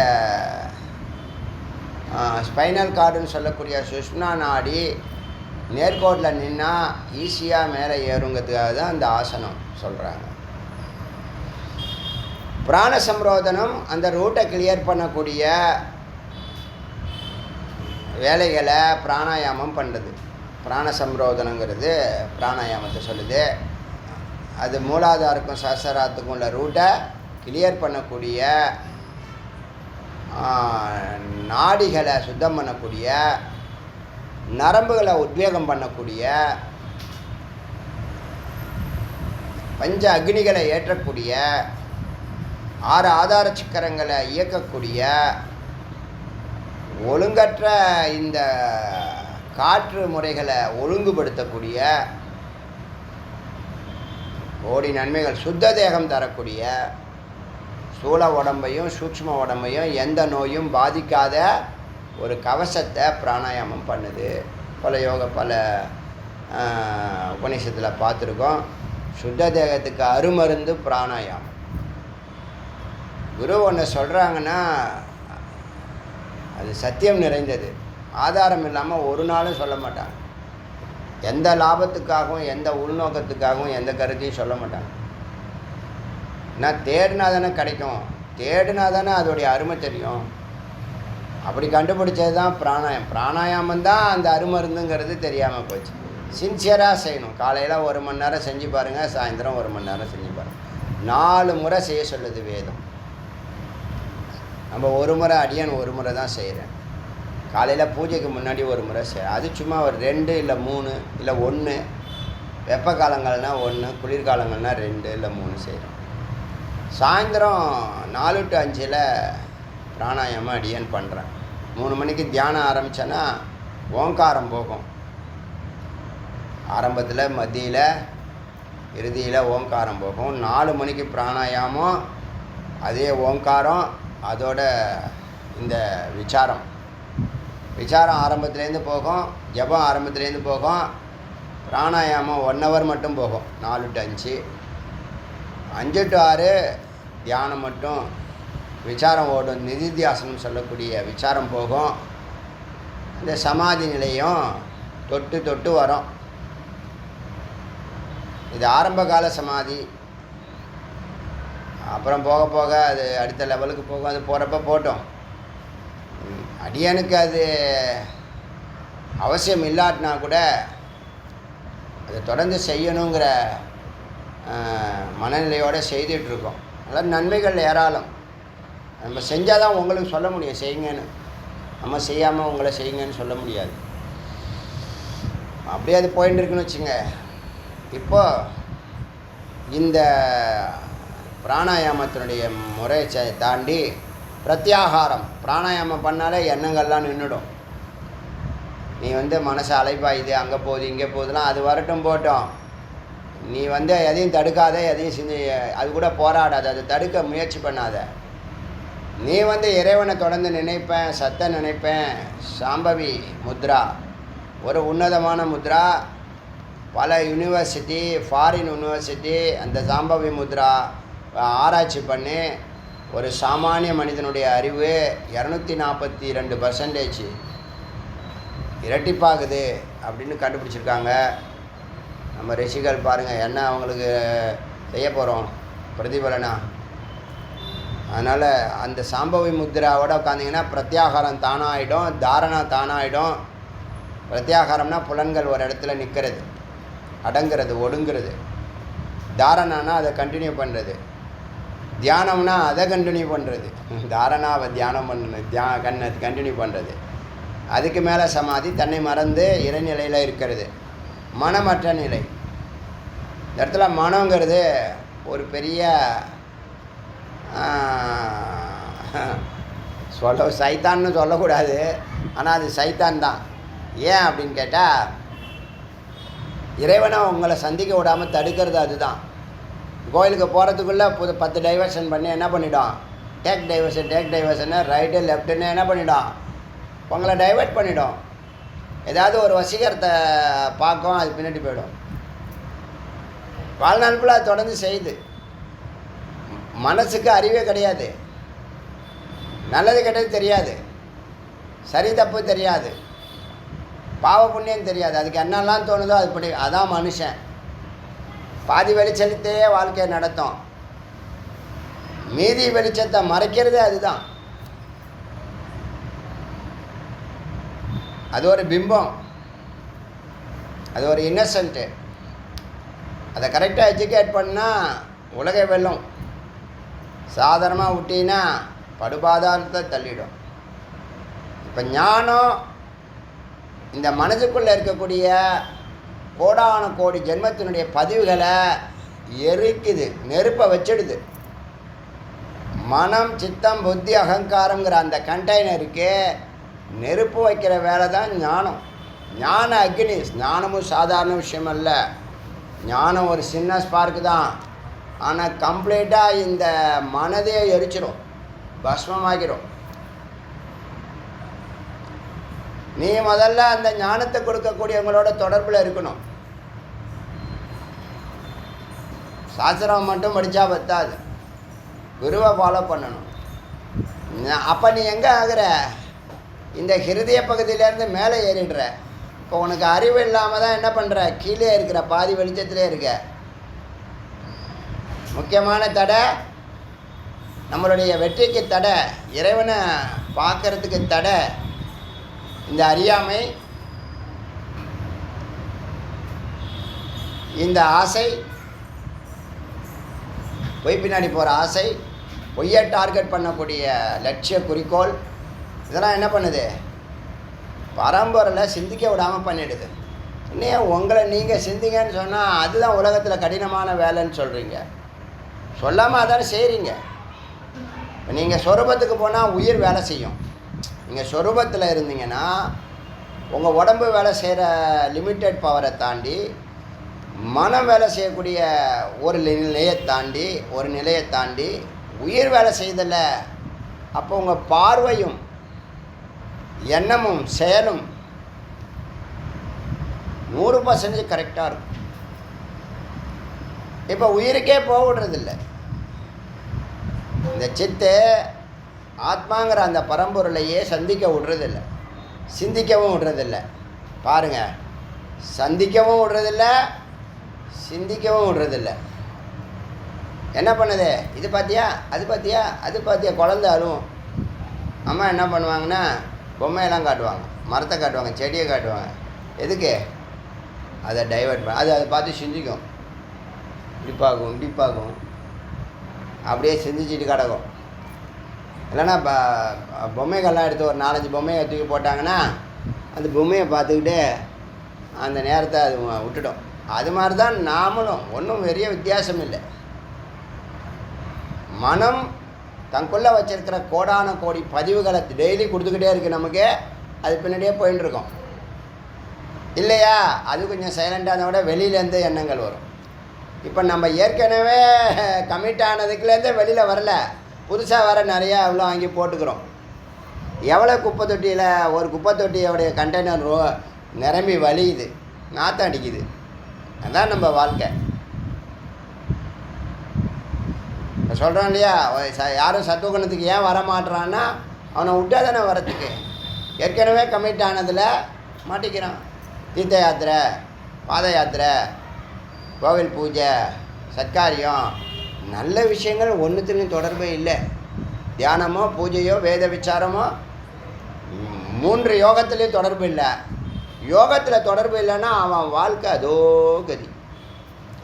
ஸ்பைனல் கார்டுன்னு சொல்லக்கூடிய சுஷ்ம்னா நாடி நேர்கோட்டில் நின்னா ஈஸியாக மேலே ஏறுங்கிறதுக்காக தான் இந்த ஆசனம் சொல்கிறாங்க. பிராண சம்ரோதனம் அந்த ரூட்டை கிளியர் பண்ணக்கூடிய வேலைகளை பிராணாயாமம் பண்ணுறது. பிராண சம்ரோதனங்கிறது பிராணாயாமத்தை சொல்லுது. அது மூலாதாரக்கும் சஹஸ்ராரத்துக்கும் உள்ள ரூட்டை கிளியர் பண்ணக்கூடிய, நாடிகளை சுத்தம் பண்ணக்கூடிய, நரம்புகளை உத்வேகம் பண்ணக்கூடிய, பஞ்ச அக்னிகளை ஏற்றக்கூடிய, 6 ஆதார சக்கரங்களை இயக்கக்கூடிய, ஒழுங்கற்ற இந்த காற்று முறைகளை ஒழுங்குபடுத்தக்கூடிய, கோடி நன்மைகள், சுத்த தேகம் தரக்கூடிய, ஸ்தூல உடம்பையும் சூக்ஷ்ம உடம்பையும் எந்த நோயும் பாதிக்காத ஒரு கவசத்தை பிராணாயாமம் பண்ணுது. பல உபநிஷத்தில் பார்த்துருக்கோம். சுத்த தேகத்துக்கு அருமருந்து பிராணாயாமம். குரு ஒன்று சொல்கிறாங்கன்னா அது சத்தியம் நிறைந்தது. ஆதாரம் இல்லாமல் ஒரு நாளும் சொல்ல மாட்டாங்க. எந்த லாபத்துக்காகவும் எந்த உள்நோக்கத்துக்காகவும் எந்த கருத்தையும் சொல்ல மாட்டாங்க. நான் தேடினா தானே கிடைக்கும், தேடினா தானே அதோடைய அருமை தெரியும். அப்படி கண்டுபிடிச்சது தான் பிராணாயாமம் தான் அந்த அருமருந்துங்கிறது தெரியாமல் போச்சு. சின்சியராக செய்யணும். காலையில் 1 மணி நேரம் செஞ்சு பாருங்கள், சாயந்தரம் 1 மணி நேரம் செஞ்சு பாருங்கள். 4 முறை செய்ய சொல்லுது வேதம். நம்ம 1 முறை, அடியன் 1 முறை தான் செய்கிறேன். காலையில் பூஜைக்கு முன்னாடி 1 முறை அது சும்மா ஒரு 2 இல்லை 3 இல்லை 1. வெப்ப காலங்கள்னால் 1, குளிர்காலங்கள்னால் 2 இல்லை 3 செய்கிறோம். சாயந்தரம் 4 to 5 பிராணாயாமம் அடியன் பண்ணுறேன். 3 மணிக்கு தியானம் ஆரம்பித்தேன்னா ஓங்காரம் போகும். ஆரம்பத்தில், மத்தியில், இறுதியில் ஓங்காரம் போகும். 4 மணிக்கு பிராணாயாமம், அதே ஓங்காரம், அதோட இந்த விசாரம் ஆரம்பத்துலேருந்து போகும். ஜபம் ஆரம்பத்துலேருந்து போகும். பிராணாயாமம் 1 hour மட்டும் போகும். 4 to 5. 5 to 6 தியானம் மட்டும். விசாரம் ஓடும். நிதித்தியாசனம் சொல்லக்கூடிய விசாரம் போகும். இந்த சமாதி நிலையம் தொட்டு வரும். இது ஆரம்ப கால சமாதி. அப்புறம் போக அது அடுத்த லெவலுக்கு போகும். அது போகிறப்ப போட்டோம். அடியனுக்கு அது அவசியம் இல்லாட்டினா கூட அதை தொடர்ந்து செய்யணுங்கிற மனநிலையோடு செய்துட்ருக்கோம். அதனால் நன்மைகள் ஏராளம். நம்ம செஞ்சால் தான் உங்களுக்கு சொல்ல முடியும் செய்யுங்கன்னு. நம்ம செய்யாமல் உங்களை செய்யுங்கன்னு சொல்ல முடியாது. அப்படியே அது போயின்னு இருக்குன்னு வச்சுங்க. இப்போது இந்த பிராணாயாமத்தினுடைய முறையை தாண்டி பிரத்யாகாரம். பிராணாயாமம் பண்ணாலே எண்ணங்கள்லாம் நின்றுடும். நீ மனசை அலைப்பாயுது, அங்கே போகுது இங்கே போகுதுலாம், அது வரட்டும் போட்டோம். நீ எதையும் தடுக்காத, எதையும் செஞ்சு அது கூட போராடாத, அதை தடுக்க முயற்சி பண்ணாத. நீ இறைவனை தொடர்ந்து நினைப்பேன், சத்த நினைப்பேன், சாம்பவி முத்ரா ஒரு உன்னதமான முத்ரா. பல யூனிவர்சிட்டி, ஃபாரின் யூனிவர்சிட்டி அந்த சாம்பவி முத்ரா ஆராய்ச்சி பண்ணி ஒரு சாமானிய மனிதனுடைய அறிவு 242% இரட்டிப்பாகுது அப்படின்னு கண்டுபிடிச்சிருக்காங்க. நம்ம ரிஷிகள் பாருங்கள் என்ன அவங்களுக்கு செய்ய போகிறோம் பிரதிபலனா. அதனால் அந்த சாம்பவி முத்ராவோட உட்காந்திங்கன்னா பிரத்யாகாரம் தானாக ஆகிடும், தாரணா தானாக ஆகிடும். பிரத்யாகாரம்னா புலன்கள் ஒரு இடத்துல நிற்கிறது, அடங்கிறது, ஒடுங்கிறது. தாரணானா அதை கண்டினியூ பண்ணுறது, தியானம்னா அதை கண்டினியூ பண்ணுறது. தாரணாவை தியானம் பண்ணு கண்டினியூ பண்ணுறது. அதுக்கு மேலே சமாதி, தன்னை மறந்து இறைநிலையில் இருக்கிறது, மனமற்ற நிலை. இந்த இடத்துல மனங்கிறது ஒரு பெரிய சைத்தான்னு சொல்லக்கூடாது, ஆனால் அது சைத்தான் தான். ஏன் அப்படின்னு கேட்டால், இறைவனை உங்களை சந்திக்க விடாமல் தடுக்கிறது அதுதான். கோயிலுக்கு போகிறதுக்குள்ளே 10 டைவர்ஷன் பண்ணி என்ன பண்ணிடும், டேக் டைவர்ஷன்னு ரைட்டு லெஃப்ட்டுன்னு என்ன பண்ணிடும், உங்களை டைவர்ட் பண்ணிடும். ஏதாவது ஒரு வசீகரத்தை பார்க்கும், அது பின்னாடி போயிடும். வாழ்நாள் ஃபுல்லாக அது தொடர்ந்து செய்யுது. மனசுக்கு அறிவே கிடையாது, நல்லது கெட்டது தெரியாது, சரி தப்பு தெரியாது, பாவ புண்ணியம் தெரியாது. அதுக்கு என்னெல்லாம் தோணுதோ அது படி. அதான் மனுஷன். பாதி வெளிச்சத்தையே வாழ்க்கையை நடத்தும், மீதி வெளிச்சத்தை மறைக்கிறதே அதுதான். அது ஒரு பிம்பம், அது ஒரு இன்னசென்ட்டு. அதை கரெக்டாக எஜுகேட் பண்ணால் உலகை வெல்லும். சாதாரணமாக விட்டீங்கன்னா படுபாதாரத்தை தள்ளிடும். இப்போ ஞானம் இந்த மனதுக்குள்ளே இருக்கக்கூடிய கோடான கோடி ஜென்மத்தினுடைய பதிவுகளை எரிக்குது, நெருப்பை வச்சிடுது. மனம், சித்தம், புத்தி, அகங்காரங்கிற அந்த கண்டெய்னருக்கு நெருப்பு வைக்கிற வேலை தான் ஞானம். ஞான அக்னி. ஞானமும் சாதாரண விஷயம் அல்ல. ஞானம் ஒரு சின்ன ஸ்பார்க்கு தான், ஆனால் கம்ப்ளீட்டாக இந்த மனதே எரிச்சிடும், பஸ்மமாகிடும். நீ முதல்ல அந்த ஞானத்தை கொடுக்கக்கூடியவங்களோட தொடர்பில் இருக்கணும். சாஸ்திரம் மட்டும் படித்தா பத்தாது, குருவை ஃபாலோ பண்ணணும். அப்போ நீ எங்கே ஆகிற, இந்த ஹிருதய பகுதியிலேருந்து மேலே ஏறிடுற. இப்போ உனக்கு அறிவு இல்லாமல் தான் என்ன பண்ணுற, கீழே இருக்கிற, பாதி வெளிச்சத்திலே இருக்க. முக்கியமான தடை நம்மளுடைய வெற்றிக்கு தடை, இறைவனை பார்க்கறதுக்கு தடை இந்த அறியாமை, இந்த ஆசை, பொய் பின்னாடி போகிற ஆசை, பொய்யை டார்கெட் பண்ணக்கூடிய லட்சிய குறிக்கோள், இதெல்லாம் என்ன பண்ணுது, பரம்பரையில் சிந்திக்க விடாமல் பண்ணிடுது. இன்னும் உங்களை நீங்கள் சிந்திங்கன்னு சொன்னால் அதுதான் உலகத்தில் கடினமான வேலைன்னு சொல்கிறீங்க. சொல்லாமல் அதானே செய்கிறீங்க. இப்போ நீங்கள் சொரூபத்துக்கு போனால் உயிர் வேலை செய்யும். நீங்கள் சொரூபத்தில் இருந்தீங்கன்னா உங்கள் உடம்பு வேலை செய்கிற லிமிட்டட் பவரை தாண்டி மனம் வேலை செய்யக்கூடிய ஒரு நிலையை தாண்டி உயிர் வேலை செய்தல. அப்போ உங்கள் பார்வையும் எண்ணமும் செயலும் 100% கரெக்டாக இருக்கும். இப்போ உயிருக்கே போக விடுறதில்லை. இந்த சித்து ஆத்மாங்கிற அந்த பரம்பொருளையே சந்திக்க விடுறதில்லை, சிந்திக்கவும் விடுறதில்லை. பாருங்கள், சந்திக்கவும் விடுறதில்லை, சிந்திக்கவும் விடுறதில்லை. என்ன பண்ணுது, இது பார்த்தியா, அது பார்த்தியா, அது பார்த்தியா. குழந்தை அழுவும். அம்மா என்ன பண்ணுவாங்கன்னா பொம்மையெல்லாம் காட்டுவாங்க, மரத்தை காட்டுவாங்க, செடியை காட்டுவாங்க. எதுக்கு, அதை டைவர்ட் பண்ண. அதை பார்த்து சிந்திக்கும், இப்படிப்பாகும், அப்படியே சிந்திச்சுட்டு கிடக்கும். இல்லைன்னா பொம்மைகள்லாம் எடுத்து ஒரு 4-5 பொம்மையை தூக்கி போட்டாங்கன்னா அந்த பொம்மையை பார்த்துக்கிட்டு அந்த நேரத்தை அது விட்டுடும். அது மாதிரி தான் நாமளும், ஒன்றும் பெரிய வித்தியாசம் இல்லை. மனம் தங்குள்ளே வச்சிருக்கிற கோடான கோடி பதிவுகளை டெய்லி கொடுத்துக்கிட்டே இருக்குது நமக்கு. அது பின்னாடியே போயின்னு இருக்கோம் இல்லையா. அது கொஞ்சம் சைலண்டாக விட வெளியிலேருந்து எண்ணங்கள் வரும். இப்போ நம்ம ஏற்கனவே கமிட் ஆனதுக்குலேருந்தே வெளியில் வரல, புதுசாக வர நிறையா எவ்வளோ வாங்கி போட்டுக்கிறோம். எவ்வளோ குப்பை தொட்டியில், ஒரு குப்பை தொட்டியோடைய கண்டெய்னர் நிரம்பி வலியுது, நாற்றம் அடிக்குது. அதான் நம்ம வாழ்க்கை. இப்போ சொல்கிறோம் இல்லையா, யாரும் சத்துவகுணத்துக்கு ஏன் வரமாட்டுறான்னா அவனை விட்டா தானே வரத்துக்கு. ஏற்கனவே கமிட் ஆனதில் மாட்டிக்கிறான். தீர்த்த யாத்திரை, பாத யாத்திரை, கோவில் பூஜை, சத்காரியம், நல்ல விஷயங்கள் ஒன்றுத்துலையும் தொடர்பே இல்லை. தியானமோ பூஜையோ வேத விசாரமோ 3 யோகத்துலேயும் தொடர்பு இல்லை. யோகத்தில் தொடர்பு இல்லைன்னா அவன் வாழ்க்கை அதோ கதி.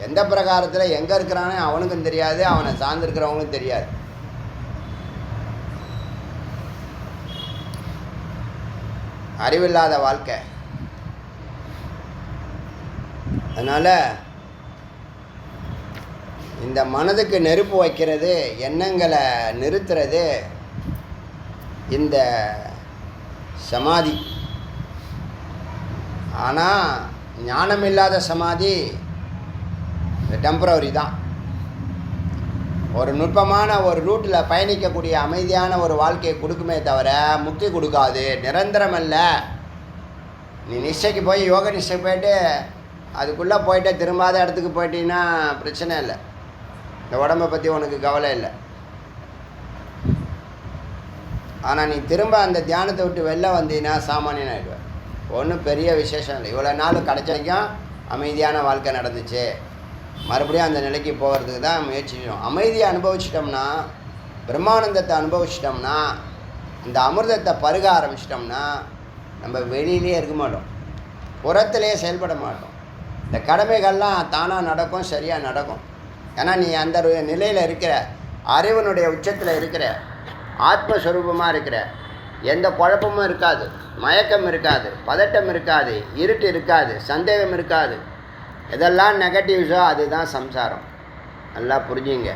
எந்த பிரகாரத்தில் எங்கே இருக்கிறானே அவனுக்கும் தெரியாது, அவனை சார்ந்திருக்கிறவங்களுக்கும் தெரியாது. அறிவில்லாத வாழ்க்கை. அதனால் இந்த மனதுக்கு நெருப்பு வைக்கிறது, எண்ணங்களை நிறுத்துறது இந்த சமாதி. ஆனால் ஞானமில்லாத சமாதி டெம்பரவரி தான். ஒரு நுட்பமான ஒரு ரூட்டில் பயணிக்கக்கூடிய அமைதியான ஒரு வாழ்க்கையை கொடுக்குமே தவிர முக்தி கொடுக்காது, நிரந்தரம் அல்ல. நீ நிஷ்டைக்கு போய் யோக நிஷ்டை போயிட்டு அதுக்குள்ளே போயிட்டு திரும்பாத இடத்துக்கு போயிட்டீங்கன்னா பிரச்சனை இல்லை. இந்த உடம்பை பற்றி உனக்கு கவலை இல்லை. ஆனால் நீ திரும்ப அந்த தியானத்தை விட்டு வெளில வந்தீங்கன்னா சாமானியன் ஆகிடுவேன். ஒன்றும் பெரிய விசேஷம் இல்லை. இவ்வளோ நாள் கிடைச்ச வரைக்கும் அமைதியான வாழ்க்கை நடந்துச்சு, மறுபடியும் அந்த நிலைக்கு போகிறதுக்கு தான் முயற்சிக்கணும். அமைதியை அனுபவிச்சிட்டோம்னா, பிரம்மானந்தத்தை அனுபவிச்சிட்டோம்னா, இந்த அமிர்தத்தை பருக ஆரம்பிச்சிட்டோம்னா நம்ம வெளியிலே இருக்க மாட்டோம், புறத்திலே செயல்பட மாட்டோம். இந்த கடமைகள்லாம் தானாக நடக்கும், சரியாக நடக்கும். ஏன்னா நீ அந்த நிலையில் இருக்கிற, அறிவனுடைய உச்சத்தில் இருக்கிற, ஆத்மஸ்வரூபமாக இருக்கிற. எந்த குழப்பமும் இருக்காது, மயக்கம் இருக்காது, பதட்டம் இருக்காது, இருட்டு இருக்காது, சந்தேகம் இருக்காது. எதெல்லாம் நெகட்டிவ்ஸோ அதுதான் சம்சாரம். நல்லா புரிஞ்சுங்க.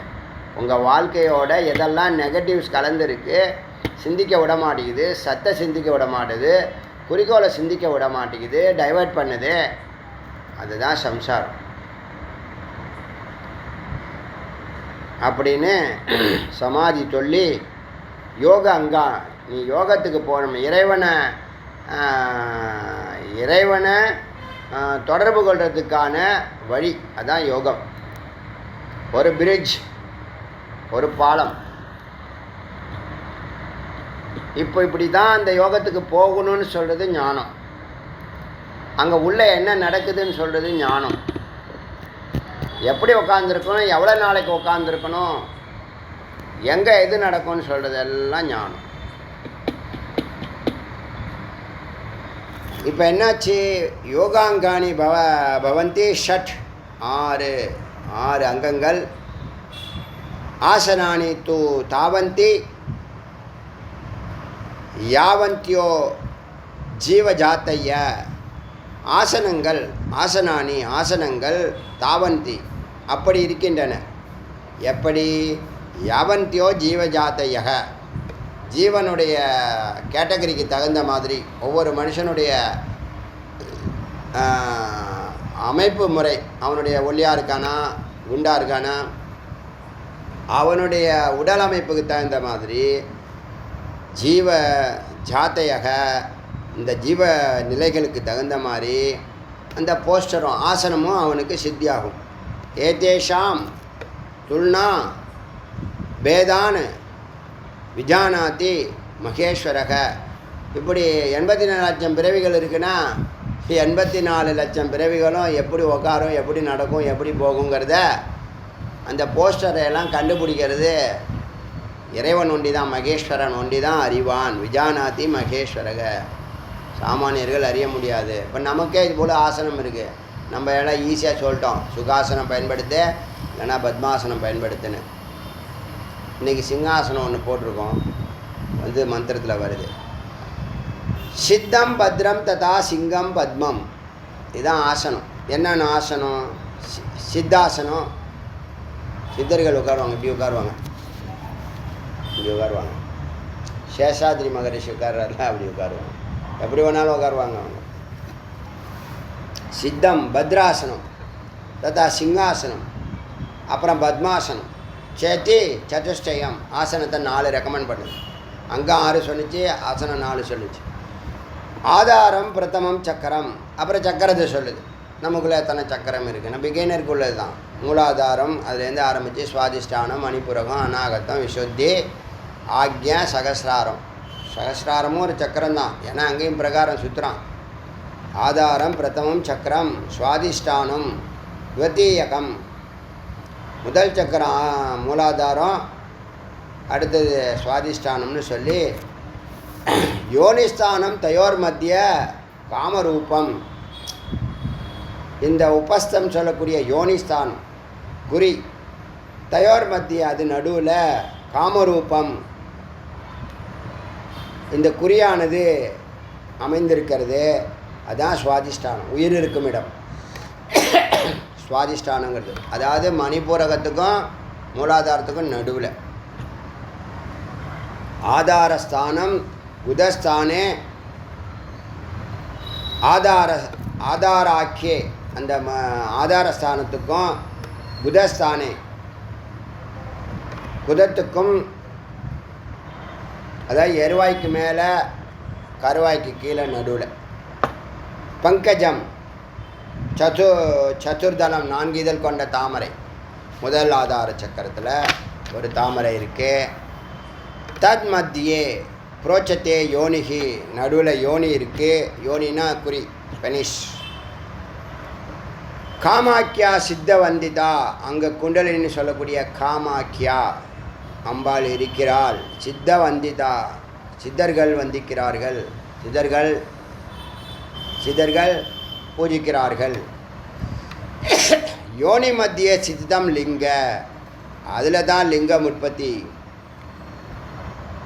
உங்கள் வாழ்க்கையோட எதெல்லாம் நெகட்டிவ்ஸ் கலந்துருக்கு, சிந்திக்க விட மாட்டேங்குது, சத்தை சிந்திக்க விட மாட்டுது, குறிக்கோளை சிந்திக்க விட மாட்டேங்குது, டைவர்ட் பண்ணுது, அதுதான் சம்சாரம். அப்படின்னு சமாதி சொல்லி யோக அங்கா, நீ யோகத்துக்கு போகணும். இறைவனை தொடர்பு கொள்றதுக்கான வழி அதான் யோகம். ஒரு பிரிட்ஜ், ஒரு பாலம். இப்போ இப்படி தான் அந்த யோகத்துக்கு போகணும்னு சொல்கிறது ஞானம். அங்கே உள்ள என்ன நடக்குதுன்னு சொல்கிறது ஞானம். எப்படி உட்காந்துருக்கணும், எவ்வளோ நாளைக்கு உட்காந்துருக்கணும், எங்கே எது நடக்கும்னு சொல்கிறது எல்லாம் ஞானம். இப்போ என்னாச்சு, யோகாங்காணி பவந்தி ஷட், 6 அங்கங்கள். ஆசனானி தூ தாவந்தி யாவந்தியோ ஜீவஜாத்தைய. ஆசனங்கள், ஆசனங்கள் தாவந்தி அப்படி இருக்கின்றன. எப்படி? யாவந்தியோ ஜீவஜாத்தைய, ஜீவனுடைய கேட்டகரிக்கு தகுந்த மாதிரி, ஒவ்வொரு மனுஷனுடைய அமைப்பு முறை, அவனுடைய ஒல்லியாக இருக்கானா குண்டாக இருக்கானா, அவனுடைய உடல் அமைப்புக்கு தகுந்த மாதிரி ஜீவ ஜாத்தையக, இந்த ஜீவ நிலைகளுக்கு தகுந்த மாதிரி அந்த போஸ்டரும் ஆசனமும் அவனுக்கு சித்தியாகும். ஏதேஷாம் துல்னா பேதான் விஜானாதி மகேஸ்வரக. இப்படி 84 லட்சம் பிறவிகள் இருக்குன்னா 84 லட்சம் பிறவிகளும் எப்படி உட்காரும், எப்படி நடக்கும், எப்படி போகுங்கிறத அந்த போஸ்டரை எல்லாம் கண்டுபிடிக்கிறது இறைவன் ஒண்டி தான், மகேஸ்வரன் ஒண்டி தான் அறிவான். விஜானாதி மகேஸ்வரக. சாமானியர்கள் அறிய முடியாது. இப்போ நமக்கே இது போல் ஆசனம் இருக்குது, நம்ம எல்லாம் ஈஸியாக சொல்லிட்டோம், சுகாசனம் பயன்படுத்து இல்லைன்னா பத்மாசனம் பயன்படுத்துன்னு. இன்றைக்கி சிங்காசனம் ஒன்று போட்டிருக்கோம், வந்து மந்திரத்தில் வருது. சித்தம் பத்ரம் ததா சிங்கம் பத்மம். இதுதான் ஆசனம். என்னென்ன ஆசனம்? சித்தாசனம். சித்தர்கள் உட்காருவாங்க, இப்படி உட்காருவாங்க, இப்படி உட்காருவாங்க. சேஷாத்ரி மகரிஷி உட்கார்றாருல அப்படி உட்காருவாங்க, எப்படி வேணாலும் உட்காருவாங்க அவங்க. சித்தம் பத்ராசனம், ததா சிங்காசனம், அப்புறம் பத்மாசனம். சேத்தி சதுஷ்டயம். ஆசனத்தை 4 ரெக்கமெண்ட் பண்ணுது. அங்கே 6 சொல்லிச்சு, ஆசனம் 4 சொல்லிச்சு. ஆதாரம் பிரதமம் சக்கரம். அப்புறம் சக்கரத்தை சொல்லுது. நமக்குள்ளே எத்தனை சக்கரம் இருக்குது? நம்ம பிகைனருக்கு உள்ளது தான். மூலாதாரம், அதுலேருந்து ஆரம்பித்து சுவாதிஷ்டானம், மணிப்புரகம், அநாகத்தம், விசுத்தி, ஆக்ஞா, சகசிராரம். சகசிராரமும் ஒரு சக்கரம் தான், ஏன்னா அங்கேயும் பிரகாரம் சுற்றுறான். ஆதாரம் பிரதமம் சக்கரம், சுவாதிஷ்டானம், த்விதீயகம். முதல் சக்கரம் மூலாதாரம், அடுத்தது சுவாதிஷ்டானம்னு சொல்லி யோனிஸ்தானம் தயோர் மத்திய காமரூபம். இந்த உபஸ்தம் சொல்லக்கூடிய யோனிஸ்தானம் குறி, தயோர் மத்திய அது நடுவில் காமரூபம். இந்த குறியானது அமைந்திருக்கிறது, அதுதான் சுவாதிஷ்டானம், உயிர் இருக்கும் இடம். சுவாதிஷ்டானங்கிறது அதாவது மணிப்பூரகத்துக்கும் மூலாதாரத்துக்கும் நடுவில். ஆதாரஸ்தானம் உதஸ்தானே ஆதாராக்கியே, அந்த ஆதாரஸ்தானத்துக்கும் புதஸ்தானே புதத்துக்கும், அதாவது எருவாய்க்கு மேலே கருவாய்க்கு கீழே நடுவில். பங்கஜம் சதுர்தலம், 4 இதழ் கொண்ட தாமரை. முதல் ஆதார சக்கரத்தில் ஒரு தாமரை இருக்கு. தத் மத்தியே புரோச்சத்தே யோனிகி, நடுவில் யோனி இருக்கு. யோனினா குறி, ஸ்பெனிஷ். காமாக்கியா சித்த வந்திதா, அங்கே குண்டலின்னு சொல்லக்கூடிய காமாக்கியா அம்பாள் இருக்கிறாள். சித்த வந்திதா, சித்தர்கள் வந்திக்கிறார்கள், சித்தர்கள் பூஜிக்கிறார்கள். யோனி மத்திய சித்தம் லிங்க, அதில் தான் லிங்கம் உற்பத்தி.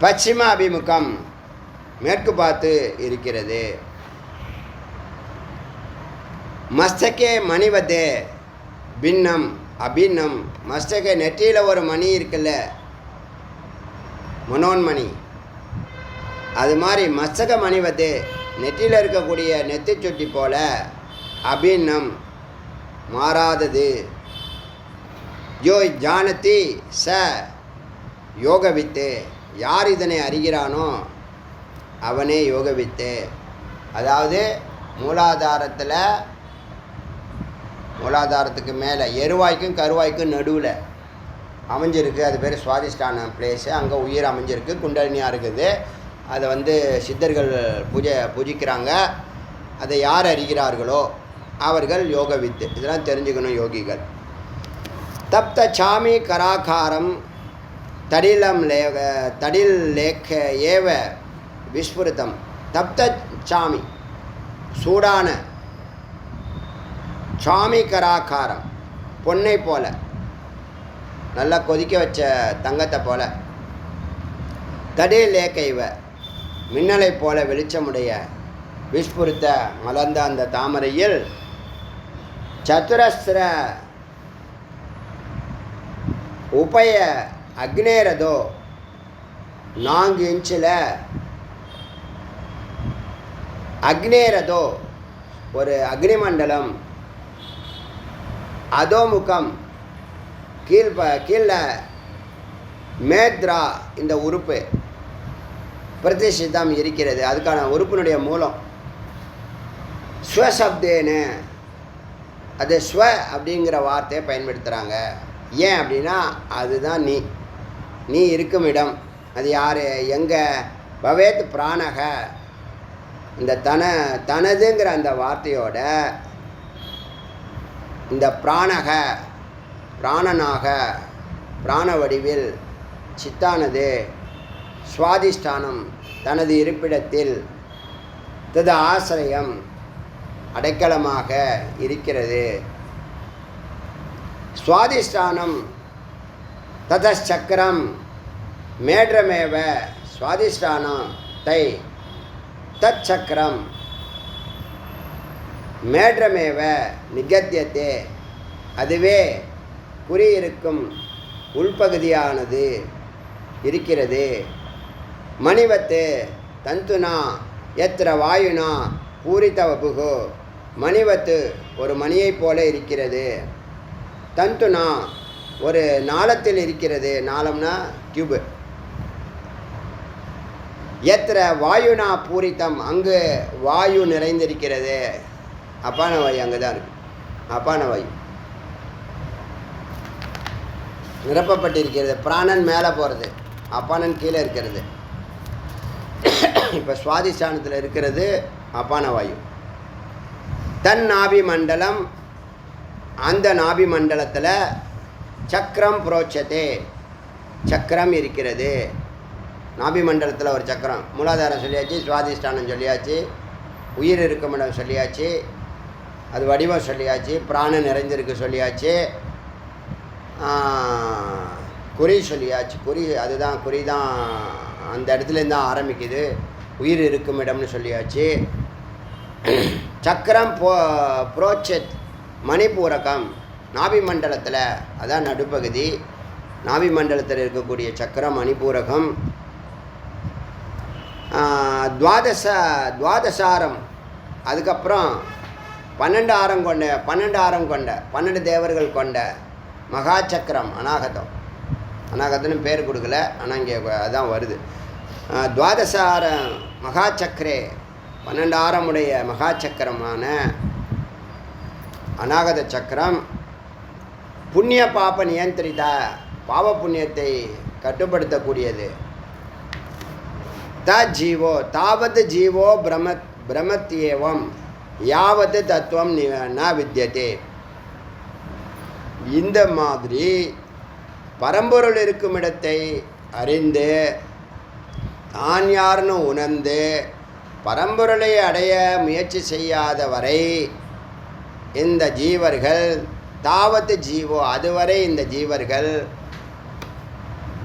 பச்சிம அபிமுகம், மேற்கு பார்த்து இருக்கிறது. மஸ்தகே மணிவதே பின்னம் அபின்னம். மஸ்தகே நெற்றியில் ஒரு மணி இருக்குல்ல, மனோன்மணி, அது மாதிரி மஸ்தக மணிவதே, நெற்றியில் இருக்கக்கூடிய நெத்தி சுட்டி போல, அபின்னம் மாறாதது. யோ ஜானதி ச யோகவித்து, யார் இதனை அறிகிறானோ அவனே யோகவித்து. அதாவது மூலாதாரத்துக்கு மேலே எருவாய்க்கும் கருவாய்க்கும் நடுவில் அமைஞ்சிருக்கு. அது பேர் சுவாதிஷ்டான பிளேஸு. அங்கே உயிர் அமைஞ்சிருக்கு, குண்டலினியாக இருக்குது. அதை சித்தர்கள் பூஜிக்கிறாங்க. அதை யார் அறிகிறார்களோ அவர்கள் யோகவித்து. இதெல்லாம் தெரிஞ்சுக்கணும் யோகிகள். தப்த சாமி கராகாரம் தடில் லேக்க ஏவ விஸ்புரிதம். தப்த சாமி, சூடான, சாமி கராகாரம், பொன்னை போல, நல்லா கொதிக்க வச்ச தங்கத்தை போல. தடில் லேக்க இவ, மின்னலை போல வெளிச்சமுடைய, விஸ்புரித்த மலர்ந்த அந்த தாமரையில் சதுரஸ்ர உபய அக்னேரதோ, 4 இன்ச்சில் அக்னேரதோ ஒரு அக்னிமண்டலம். அதோமுகம் கீழே மேத்ரா, இந்த உறுப்பு பிரதிஷ்டிதம் இருக்கிறது. அதுக்கான உறுப்பினுடைய மூலம் ஸ்வசப்தேன்னு, அது ஸ்வ அப்படிங்கிற வார்த்தையை பயன்படுத்துகிறாங்க. ஏன் அப்படின்னா அதுதான் நீ இருக்கும் இடம். அது யார், எங்கே? பவேத் பிராணக, இந்த தனதுங்கிற அந்த வார்த்தையோட இந்த பிராணனாக, பிராண வடிவில் சித்தானது சுவாதிஷ்டானம், தனது இருப்பிடத்தில், தது ஆசிரியம், அடைக்கலமாக இருக்கிறது. சுவாதிஷ்டானம் ததச்சக்கரம் மேட்ரமேவ, சுவாதிஷ்டானம் தச்சக்கரம் மேட்ரமேவ நிகத்தியத்தே, அதுவே குறியிருக்கும் உள்பகுதியானது இருக்கிறது. மணிவத்து தந்துனா எத்திர வாயுனா பூரித வபுகு, மணிவத்து ஒரு மணியைப் போல இருக்கிறது. தந்துனா ஒரு நாளத்தில் இருக்கிறது. நாளம்னா டியூபு. எத்திர வாயுனா பூரித்தம், அங்கு வாயு நிறைந்திருக்கிறது. அப்பான வாயு அங்கே தான் இருக்கு. அப்பான வாயு நிரப்பப்பட்டிருக்கிறது. பிராணன் மேலே போகிறது, அப்பானன் கீழே இருக்கிறது. இப்போ சுவாதிஷ்டானத்தில் இருக்கிறது அப்பான வாயு. தன் நாபி மண்டலம், அந்த நாபி மண்டலத்தில் சக்கரம் புரோட்சத்தே, சக்கரம் இருக்கிறது. நாபி மண்டலத்தில் ஒரு சக்கரம். மூலாதாரம் சொல்லியாச்சு, சுவாதிஷ்டானம் சொல்லியாச்சு, உயிர் இருக்கும் இடம் சொல்லியாச்சு, அது வடிவம் சொல்லியாச்சு, பிராணம் நிறைந்திருக்கு சொல்லியாச்சு, குறி சொல்லியாச்சு. குறி அதுதான், குறி தான் அந்த இடத்துலேருந்து தான் ஆரம்பிக்குது. உயிர் இருக்கும் இடம்னு சொல்லியாச்சு. சக்கரம் புரோட்சத் மணிபூரகம், நாபி மண்டலத்தில், அதான் நடுப்பகுதி. நாபி மண்டலத்தில் இருக்கக்கூடிய சக்கரம் மணிபூரகம். துவாதசாரம், அதுக்கப்புறம் 12 ஆரம் கொண்ட 12 தேவர்கள் கொண்ட மகா சக்கரம் அநாகதம். அநாகதம்னு பேர் கொடுக்கல, ஆனால் இங்கே அதான் வருது. துவாதசார மகா சக்கரே, 12 ஆரமுடைய மகா சக்கரமான அநாகத சக்கரம். புண்ணிய பாப நியந்திரிதா, பாவ புண்ணியத்தை கட்டுப்படுத்தக்கூடியது. ஜீவோ தாவத் ஜீவோ பிரமத்யேவம் யாவத் தத்துவம் ந வித்யதே. இந்த மாதிரி பரம்பொருள் இருக்கும் இடத்தை அறிந்து தான் யாருன்னு உணர்ந்து பரம்பொருளை அடைய முயற்சி செய்யாத வரை இந்த ஜீவர்கள், தாவத்து ஜீவோ அதுவரை இந்த ஜீவர்கள்,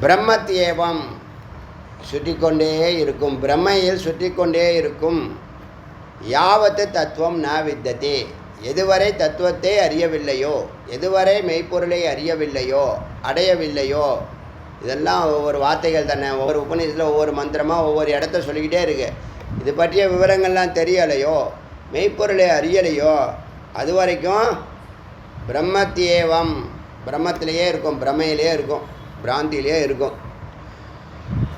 பிரம்மத்யேவம் சுற்றிக்கொண்டே இருக்கும், பிரம்மையில் சுற்றிக்கொண்டே இருக்கும். யாவத்து தத்துவம் ந வித்ததே, எதுவரை தத்துவத்தை அறியவில்லையோ, எதுவரை மெய்ப்பொருளை அறியவில்லையோ, அடையவில்லையோ. இதெல்லாம் ஒவ்வொரு வார்த்தைகள் தானே. ஒவ்வொரு உபநிஷத்தில் ஒவ்வொரு மந்திரமாக ஒவ்வொரு இடத்த சொல்லிக்கிட்டே இருக்குது. இது பற்றிய விவரங்கள்லாம் தெரியலையோ, மெய்ப்பொருளை அறியலையோ, அது வரைக்கும் பிரம்மத்தியேவம், பிரம்மத்திலேயே இருக்கும், பிரமையிலே இருக்கும், பிராந்தியிலே இருக்கும்.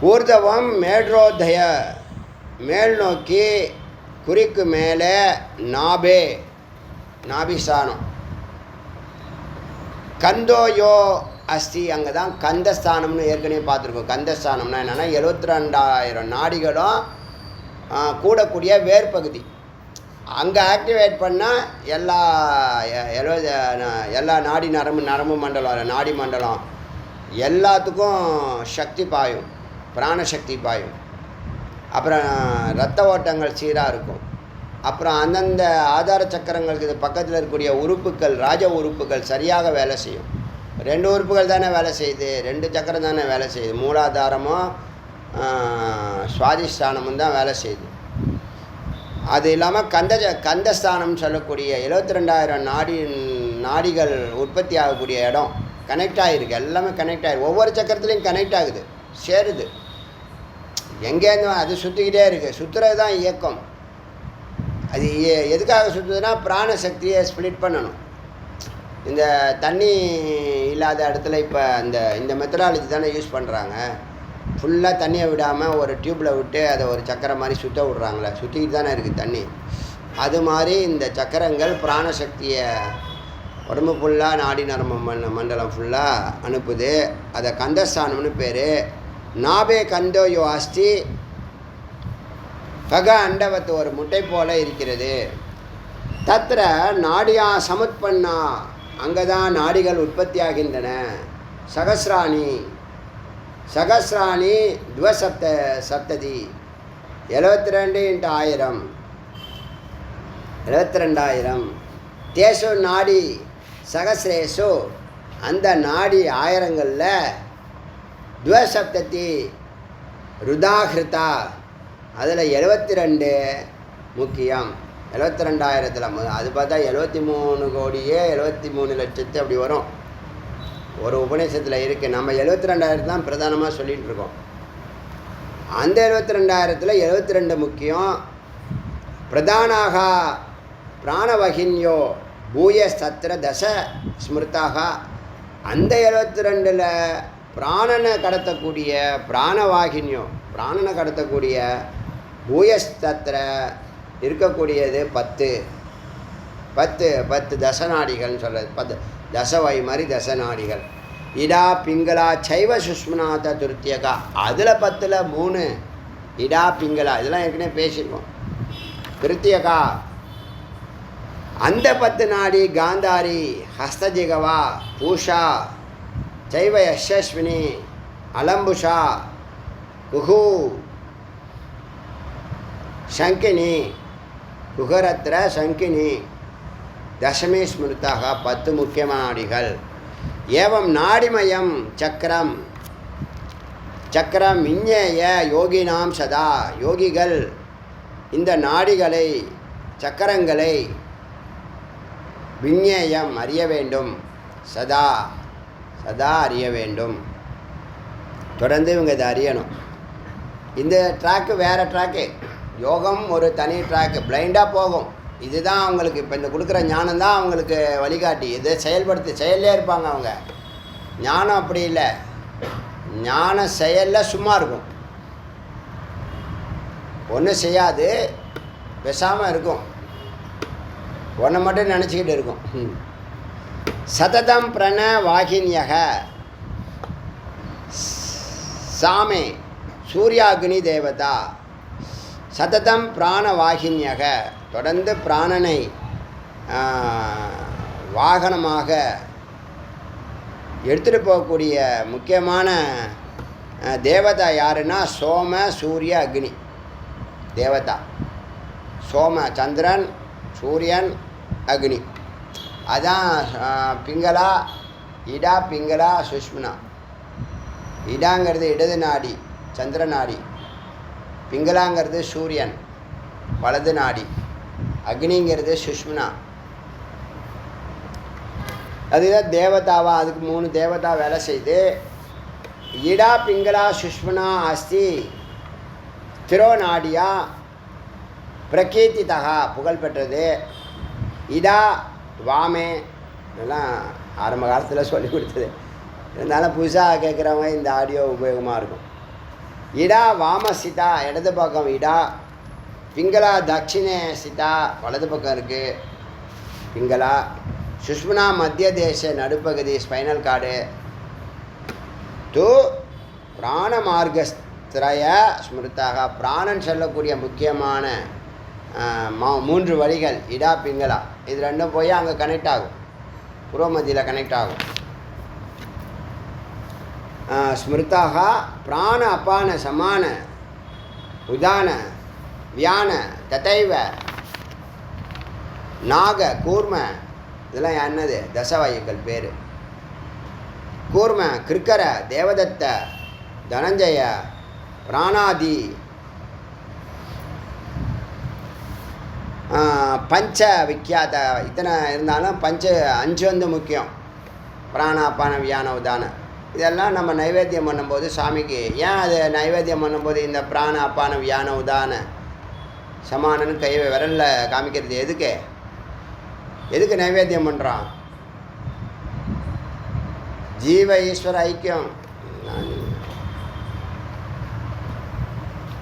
ஊர்தவம் மேட்ரோதய, மேல் நோக்கி, குறிக்கு மேலே நாபே, நாபிஸ்தானம். கந்தோயோ அஸ்தி, அங்கே தான் கந்தஸ்தானம்னு ஏற்கனவே பார்த்துருக்கோம். கந்தஸ்தானம்னா என்னென்னா 72,000 நாடிகளும் கூடக்கூடிய வேர்பகுதி. அங்கே ஆக்டிவேட் பண்ணால் எல்லா நாடி நரம்பு மண்டலம், நாடி மண்டலம் எல்லாத்துக்கும் சக்தி பாயும், பிராணசக்தி பாயும். அப்புறம் இரத்த ஓட்டங்கள் சீராக இருக்கும். அப்புறம் அந்தந்த ஆதார சக்கரங்களுக்கு இது பக்கத்தில் இருக்கக்கூடிய உறுப்புகள், ராஜ உறுப்புகள் சரியாக வேலை செய்யும். 2 உறுப்புகள் தானே வேலை செய்யுது, 2 சக்கரம் தானே வேலை செய்யுது. மூலாதாரமும் சுவாதிஷ்டானமும் தான் வேலை செய்யுது. அது இல்லாமல் கந்தஸ்தானம் சொல்லக்கூடிய 72,000 நாடிகள் உற்பத்தி ஆகக்கூடிய இடம் கனெக்ட் ஆகிருக்கு. எல்லாமே கனெக்ட் ஆகிருக்கு. ஒவ்வொரு சக்கரத்துலேயும் கனெக்ட் ஆகுது, சேருது. எங்கேருந்து அது சுற்றிக்கிட்டே இருக்குது. சுற்றுறது தான் இயக்கம். அது எதுக்காக சுற்றுதுன்னா பிராணசக்தியை ஸ்ப்ளிட் பண்ணணும். இந்த தண்ணி இல்லாத இடத்துல இப்போ இந்த மெத்தடாலஜி தானே யூஸ் பண்ணுறாங்க. ஃபுல்லாக தண்ணியை விடாமல் ஒரு டியூப்பில் விட்டு அதை ஒரு சக்கரம் மாதிரி சுற்ற விட்றாங்களே, சுற்றிக்கிட்டு தானே இருக்குது தண்ணி. அது மாதிரி இந்த சக்கரங்கள் பிராணசக்தியை உடம்பு ஃபுல்லாக, நாடி நரம்பு மண்டலம் ஃபுல்லாக அனுப்புது. அதை கந்தஸ்தானம்னு பேர். நாபே கந்தோயோ அஸ்தி கக அண்டவத்து, ஒரு முட்டை போல இருக்கிறது. தத்திர நாடியா சமுத்பன்னா, அங்கே தான் நாடிகள் உற்பத்தி ஆகின்றன. சகசிராணி சப்ததி 72 × 1000, 72,000. தேசு நாடி சகசிரேசு, அந்த நாடி ஆயிரங்களில் துவசப்ததி ருதாகிருதா, அதில் 72 முக்கியம். 72,000 அது பார்த்தா 73,73,00,000 அப்படி வரும். ஒரு உபநிஷத்தில் இருக்குது. நம்ம 72,000 தான் பிரதானமாக சொல்லிகிட்டு இருக்கோம். அந்த 72,000 72 முக்கியம். பிரதானாக பிராணவகின்யோ பூய சத்திர தச ஸ்மிருத்தாக, அந்த 72 பிராணனை கடத்தக்கூடிய பிராணவாகினியம், பிராணனை கடத்தக்கூடிய பூயஸ்தத்திர இருக்கக்கூடியது 10 தசநாடிகள்னு சொல்கிறது. 10 தசவை மாதிரி தசநாடிகள். இடா பிங்களா சைவ சுஷ்மநாத துருத்தியகா, அதில் 10ல் 3 இடா பிங்களா, இதெல்லாம் ஏற்கனவே பேசியிருக்கோம். திருத்தியகா அந்த 10 நாடி காந்தாரி ஹஸ்தஜிகவா பூஷா சைவ யஷஸ்வினி அலம்புஷா குஹு சங்கினி குஹரத்ர சங்கினி தசமே ஸ்மிருத்தாக 10 முக்கியமான நாடிகள். ஏவம் நாடிமயம் சக்கரம் சக்கரம் விஞ்ஞேய யோகினாம் சதா, யோகிகள் இந்த நாடிகளை சக்கரங்களை விஞ்ஞேயம் அறிய வேண்டும், சதா சதா அறிய வேண்டும். தொடர்ந்து இவங்க இதை அறியணும். இந்த ட்ராக்கு வேறு ட்ராக்கு, யோகம் ஒரு தனி ட்ராக்கு, பிளைண்டாக போகும். இதுதான் அவங்களுக்கு இப்போ இந்த கொடுக்குற ஞானம் தான் அவங்களுக்கு வழிகாட்டி. இதை செயல்லே இருப்பாங்க அவங்க. ஞானம் அப்படி இல்லை, ஞானம் செயலில் சும்மா இருக்கும், ஒன்றும் செய்யாது, பேசாமல் இருக்கும், ஒன்றை மட்டும் நினச்சிக்கிட்டு இருக்கும். சததம் பிரண வாகின்யக சாமே சூர்யாக்னி தேவதா, சததம் பிராணவாகின்யக தொடர்ந்து பிராணனை வாகனமாக எடுத்துகிட்டு போகக்கூடிய முக்கியமான தேவதா யாருன்னா சோம சூரிய அக்னி தேவதா. சோம சந்திரன், சூரியன், அக்னி. அதான் பிங்களா, இடா பிங்களா சுஷ்மனா. இடாங்கிறது இடது நாடி சந்திர நாடி, பிங்களாங்கிறது சூரியன் வலது நாடி, அக்னிங்கிறது சுஷ்மனா. அதுதான் தேவதாவா. அதுக்கு 3 தேவதா வேலை செய்து. இடா பிங்களா சுஷ்மனா அஸ்தி திரோநாடியா பிரகீர்த்திதா, புகழ்பெற்றது. இடா வாமே, இதெல்லாம் ஆரம்ப காலத்தில் சொல்லி கொடுத்தது, இருந்தாலும் புதுசாக கேட்குறவங்க இந்த ஆடியோ உபயோகமாக இருக்கும். இடா வாமசிதா இடது பக்கம் இடா, பிங்களா தட்சிணே சிதா வலது பக்கம் இருக்குது பிங்களா, சுஷ்மனா மத்திய தேச நடுப்பகுதி ஸ்பைனல் கார்டு. து பிராண மார்க்கஸ்திரய ஸ்மிருத்தாக, பிராணன் சொல்லக்கூடிய முக்கியமான 3 வழிகள் இடா பிங்களா. இது ரெண்டும் போய் அங்கே கனெக்ட் ஆகும், புருவ மத்தியில் கனெக்ட் ஆகும். ஸ்மிருத்தாக பிராண அப்பான சமான உதான வியான ததைவ நாக கூர்ம, இதெல்லாம் என்னது தசவாயுக்கள் பேர். கூர்ம கிருக்கர தேவதத்த தனஞ்சய பிராணாதி பஞ்ச விக்கியாத. இத்தனை இருந்தாலும் 5 வந்து முக்கியம். பிராணாபான வியான உதான இதெல்லாம் நம்ம நைவேத்தியம் பண்ணும்போது சாமிக்கு, ஏன் அது நைவேத்தியம் பண்ணும்போது இந்த பிராண அப்பான வியான உதான சமானன்னு கை விரலில் காமிக்கிறது எதுக்கு நைவேத்தியம் பண்ணுறான்? ஜீவ ஈஸ்வர ஐக்கியம்.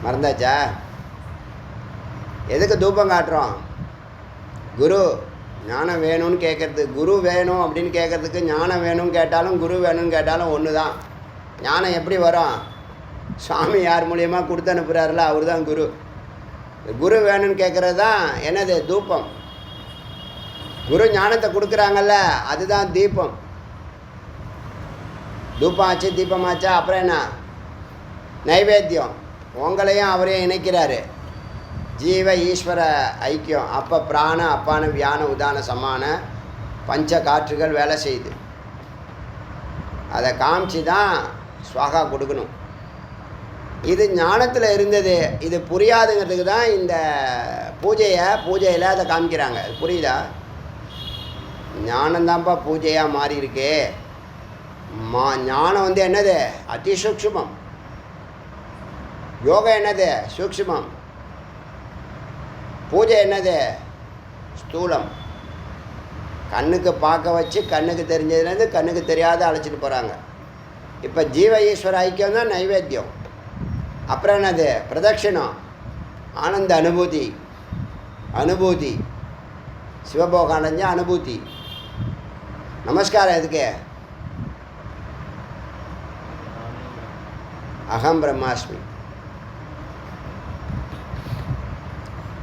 மறந்தாச்சா? எதுக்கு தூபம் காட்டுறோம்? குரு ஞானம் வேணும்னு கேட்குறது, குரு வேணும் அப்படின்னு கேட்குறதுக்கு ஞானம் வேணும்னு கேட்டாலும் குரு வேணும்னு கேட்டாலும் ஒன்று தான். ஞானம் எப்படி வரும்? சுவாமி யார் மூலியமாக கொடுத்து அனுப்புகிறாருல அவர் தான் குரு. குரு வேணும்னு கேட்குறது தான் என்னது? தூபம். குரு ஞானத்தை கொடுக்குறாங்கல்ல, அதுதான் தீபம். தூபம் ஆச்சு, தீபம் ஆச்சா, அப்புறம் என்ன? நைவேத்தியம். உங்களையும் அவரையும் இணைக்கிறாரு, ஜீவ ஈஸ்வர ஐக்கியம். அப்போ பிராண அப்பான வியான உதான சமான பஞ்ச காற்றுகள் வேலை செய்யுது. அதை காமிச்சு தான் ஸ்வாகா கொடுக்கணும். இது ஞானத்தில் இருந்தது, இது புரியாதுங்கிறதுக்கு தான் இந்த பூஜையில் அதை காமிக்கிறாங்க. புரியுதா? ஞானந்தான்ப்பா பூஜையாக மாறி இருக்கு. ஞானம் வந்து என்னது? அதி சூக்ஷ்மம். யோகா என்னது? சூக்ஷ்மம். பூஜை என்னது? ஸ்தூலம். கண்ணுக்கு பார்க்க வச்சு கண்ணுக்கு தெரிஞ்சதுலேருந்து கண்ணுக்கு தெரியாத அழைச்சிட்டு போகிறாங்க. இப்போ ஜீவ ஈஸ்வர ஐக்கியம் தான் நைவேத்தியம். அப்புறம் என்னது? பிரதட்சிணம், ஆனந்த அனுபூதி. அனுபூதி சிவபோகம் அடைஞ்ச அனுபூதி. நமஸ்காரம் எதுக்கு? அகம் பிரம்மாஸ்மி.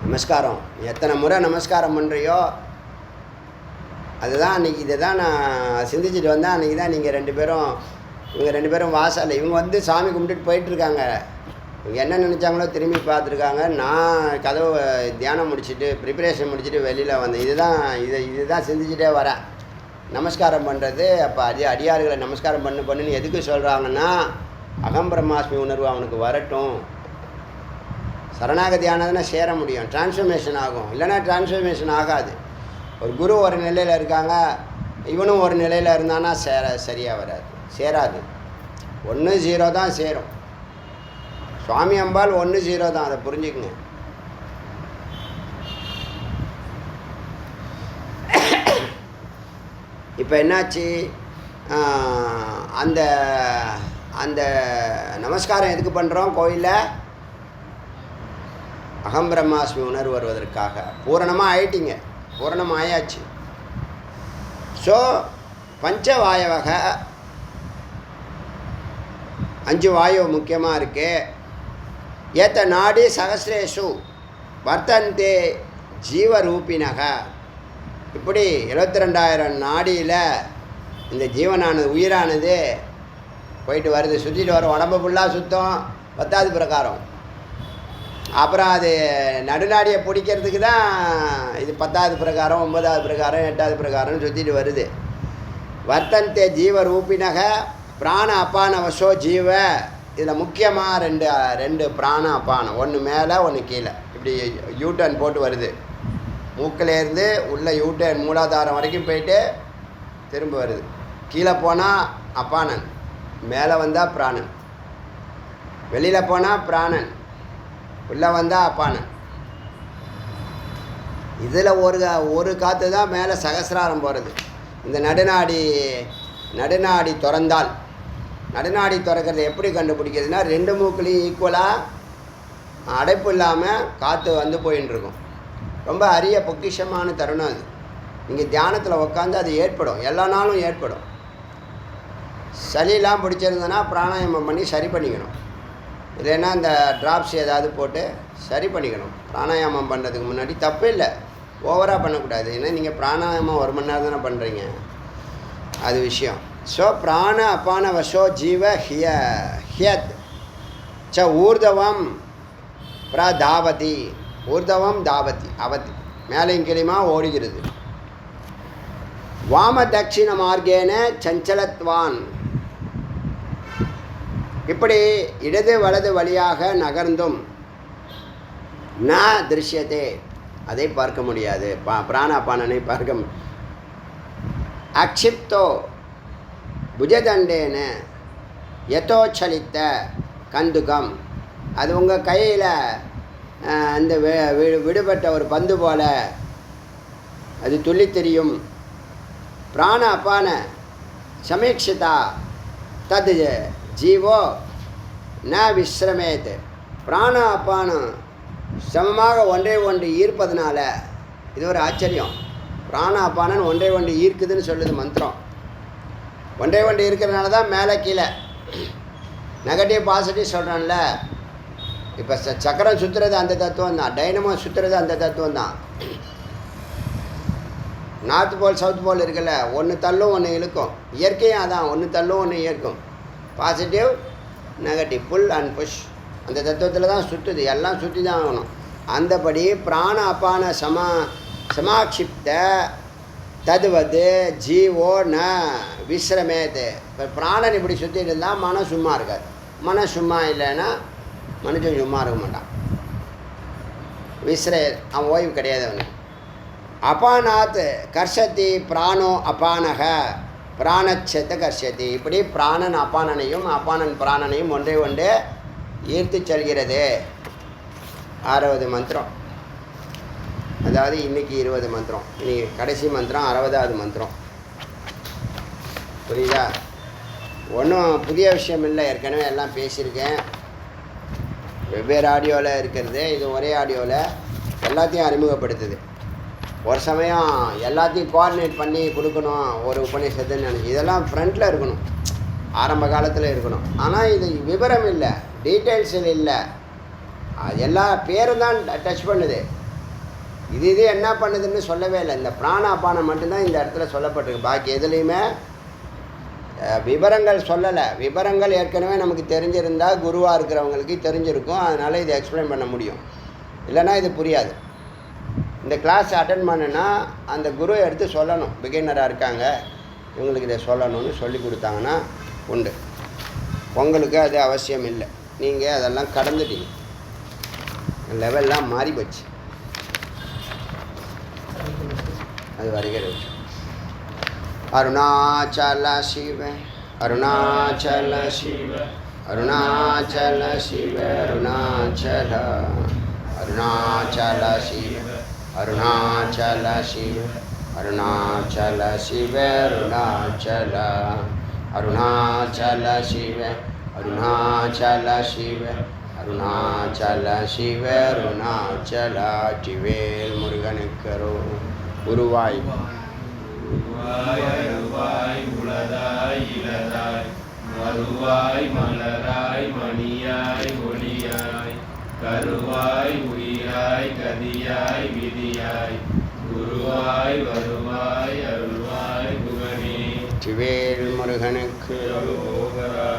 நமஸ்காரம் எத்தனை முறை நமஸ்காரம் பண்ணுறியோ அதுதான் அன்றைக்கி. இதை தான் நான் சிந்திச்சுட்டு வந்தேன். அன்றைக்கி தான் நீங்கள் இவங்க ரெண்டு பேரும் வாசல், இவங்க வந்து சாமி கும்பிட்டுட்டு போயிட்டுருக்காங்க. இவங்க என்ன நினச்சாங்களோ திரும்பி பார்த்துருக்காங்க. நான் கதவு தியானம் முடிச்சுட்டு ப்ரிப்பரேஷன் முடிச்சுட்டு வெளியில் வந்தேன். இதுதான் சிந்திச்சுட்டே வரேன். நமஸ்காரம் பண்ணுறது அப்போ அடியார்களை நமஸ்காரம் பண்ணுன்னு எதுக்கு சொல்கிறாங்கன்னா, அகம் பிரம்மாஸ்மி உணர்வு அவனுக்கு வரட்டும். சரணாகதி ஆனதுன்னா சேர முடியும், டிரான்ஸ்ஃபர்மேஷன் ஆகும். இல்லைன்னா டிரான்ஸ்ஃபர்மேஷன் ஆகாது. ஒரு குரு ஒரு நிலையில் இருக்காங்க, இவனும் ஒரு நிலையில் இருந்தானா சரியாக வராது, சேராது. 1-0 தான் சேரும். சுவாமி அம்பாள் 1-0 தான், அதை புரிஞ்சுக்குங்க. இப்போ என்னாச்சு? அந்த அந்த நமஸ்காரம் எதுக்கு பண்ணுறோம் கோயிலில்? அகம் பிரம்மாஸ்மி உணர்வு வருவதற்காக. பூரணமாக ஆயிட்டீங்க, பூரணமாக ஆயாச்சு. ஸோ பஞ்சவாயவக 5 வாயு முக்கியமாக இருக்குது. ஏத்த நாடி சகசிரேஷு வர்த்தந்தே ஜீவரூபினக. இப்படி 72,000 நாடியில் இந்த ஜீவனானது, உயிரானது போயிட்டு வருது, சுற்றிட்டு வரும். உடம்பு ஃபுல்லாக சுத்தம் 10வது பிரகாரம். அப்புறம் அது நடுநாடியை பிடிக்கிறதுக்கு தான் இது 10வது பிரகாரம், 9வது பிரகாரம், 8வது பிரகாரம் சுற்றிட்டு வருது. வர்த்தந்தே ஜீவரூபினக பிராண அப்பான வசோ ஜீவ. இதில் முக்கியமாக ரெண்டு பிராண அப்பானம், ஒன்று மேலே ஒன்று கீழே. இப்படி யூட்டர்ன் போட்டு வருது. மூக்கிலேருந்து உள்ள யூட்டர்ன் மூலாதாரம் வரைக்கும் போயிட்டு திரும்ப வருது. கீழே போனால் அப்பானன், மேலே வந்தால் பிராணன், வெளியில் போனால் பிராணன், உள்ளே வந்தால் அப்பானன். இதில் ஒரு காற்று தான் மேலே சகசிராரம் போகிறது. இந்த நடுநாடி திறந்தால், நடுநாடி திறக்கிறது எப்படி கண்டுபிடிக்கிறதுனா, 2 மூக்குலையும் ஈக்குவலாக அடைப்பு இல்லாமல் காற்று வந்து போயின்னு இருக்கும். ரொம்ப அரிய பொக்கிஷமான தருணம் அது. நீங்கள் தியானத்தில் உட்காந்து அது ஏற்படும், எல்லா நாளும் ஏற்படும். சளியெல்லாம் பிடிச்சிருந்ததுன்னா பிராணாயாமம் பண்ணி சரி பண்ணிக்கணும். இல்லைன்னா இந்த ட்ராப்ஸ் ஏதாவது போட்டு சரி பண்ணிக்கணும். பிராணாயாமம் பண்ணுறதுக்கு முன்னாடி தப்பு இல்லை, ஓவராக பண்ணக்கூடாது. ஏன்னா நீங்கள் பிராணாயாமம் 1 மணி நேரம் தானே பண்ணுறீங்க, அது விஷயம். ஸோ பிராண அப்பான வசோ ஜீவ ஹியத் ச ஊர்தவம் பிரதாவதி. ஊர்தவம் தாவதி, அவதி, மேலையும் கிளிமா ஓடுகிறது. வாம தட்சிண மார்க்கேன சஞ்சலத்வான். இப்படி இடது வலது வழியாக நகர்ந்தும் ந திருஷ்யத்தே, அதை பார்க்க முடியாது. பிராணாபானனை பார்க்க அக்ஷிப்தோ புஜதண்டேன யதோச்சலித்த கந்துகம். அது உங்கள் கையில் அந்த விடுபட்ட ஒரு பந்து போல அது துள்ளி தெரியும். பிராண அப்பான சமீட்சிதா தத் ஜீவோ ந விஸ்ரமேத். பிராண அப்பானம் சமமாக ஒன்றை ஒன்று ஈர்ப்பதனால, இது ஒரு ஆச்சரியம். பிராண அப்பானன் ஒன்றை ஒன்று ஈர்க்குதுன்னு சொல்லுது மந்திரம். ஒன்றை ஒன்று இருக்கிறதுனால தான் மேலே கீழே நெகட்டிவ் பாசிட்டிவ் சொல்கிறான்ல. இப்போ சக்கரம் சுற்றுறது அந்த தத்துவம் தான், டைனமோ சுற்றுறது அந்த தத்துவம் தான். நார்த் போல் சவுத் போல் இருக்குல்ல, ஒன்று தள்ளும் ஒன்று இழுக்கும். இயற்கையும் அதான், ஒன்று தள்ளும் ஒன்று இயற்கும். Positive negative, pull and push, அந்த தத்துவத்தில் தான் சுற்றுது. எல்லாம் சுற்றி தான் ஆகணும். அந்தபடி பிராண அப்பான சமாட்சிப்த ததுவது ஜீவோ ந விஸ்ரமேது. இப்போ பிராணன் இப்படி சுற்றிட்டு இருந்தால் மனம் சும்மா இருக்காது. மனம் சும்மா இல்லைன்னா மனுஷன் சும்மா இருக்க மாட்டான். அவன் ஓய்வு கிடையாது அவனுக்கு. அபானாத் கர்ஷத்தி பிராணோ அபானக பிராணச்சத்தை கர்ஷத்தி. இப்படி பிராணன் அபானனையும் அபானன் பிராணனையும் ஒன்றே ஒன்றே ஈர்த்து செல்கிறது. 6வது மந்திரம், அதாவது இன்றைக்கி 20 மந்திரம், இன்றைக்கி கடைசி மந்திரம் 60வது மந்திரம். புரியுதா? ஒன்றும் புதிய விஷயம் இல்லை, ஏற்கனவே எல்லாம் பேசியிருக்கேன். வெவ்வேறு ஆடியோவில் இருக்கிறது, இது ஒரே ஆடியோவில் எல்லாத்தையும் அறிமுகப்படுத்துது. ஒரு சமயம் எல்லாத்தையும் கோஆர்டினேட் பண்ணி கொடுக்கணும் ஒரு உபநிஷத்துன்னு நினச்சி, இதெல்லாம் ஃப்ரண்ட்டில் இருக்கணும், ஆரம்ப காலத்தில் இருக்கணும். ஆனால் இது விவரம் இல்லை, டீட்டெயில்ஸில் இல்லை, எல்லா பேரும் தான் டச் பண்ணுது. இது என்ன பண்ணுதுன்னு சொல்லவே இல்லை. இந்த பிராணாபானம் மட்டும்தான் இந்த இடத்துல சொல்லப்பட்டிருக்கு. பாக்கி எதுலேயுமே விவரங்கள் சொல்லலை. விவரங்கள் ஏற்கனவே நமக்கு தெரிஞ்சிருந்தால் குருவாக இருக்கிறவங்களுக்கு தெரிஞ்சிருக்கும், அதனால் இதை எக்ஸ்பிளைன் பண்ண முடியும். இல்லைன்னா இது புரியாது. இந்த கிளாஸ் அட்டன் பண்ணுன்னா அந்த குரு எடுத்து சொல்லணும், பிகினராக இருக்காங்க இவங்களுக்கு இதை சொல்லணும்னு சொல்லி கொடுத்தாங்கன்னா உண்டு. உங்களுக்கு அது அவசியம் இல்லை, நீங்கள் அதெல்லாம் கடந்துட்டீங்க, லெவல்லாம் மாறி போச்சு. அது வருகிறது. அருணாச்சல சிவ அருணாச்சல சிவ அருணாச்சல சிவ அருணாச்சல அருணாச்சல சிவ அருணாச்சல சிவ அருணாச்சல சிவ அருணாச்சல அருணாச்சல சிவ அருணாச்சல சிவ அருணாச்சல சிவ அருணாச்சல. டிவேல் முருகனுக்கரோ குருவாய் அருவாய் உளதாய் இளதாய் மறுவாய் மலராய் மணியாய் ஒளியாய் கருவாய் உயிராய் கதியாய் விதியாய் குருவாய் வருவாய் அருள்வாய் குகனே. டிவேல் முருகனுக்கு ரோகரா.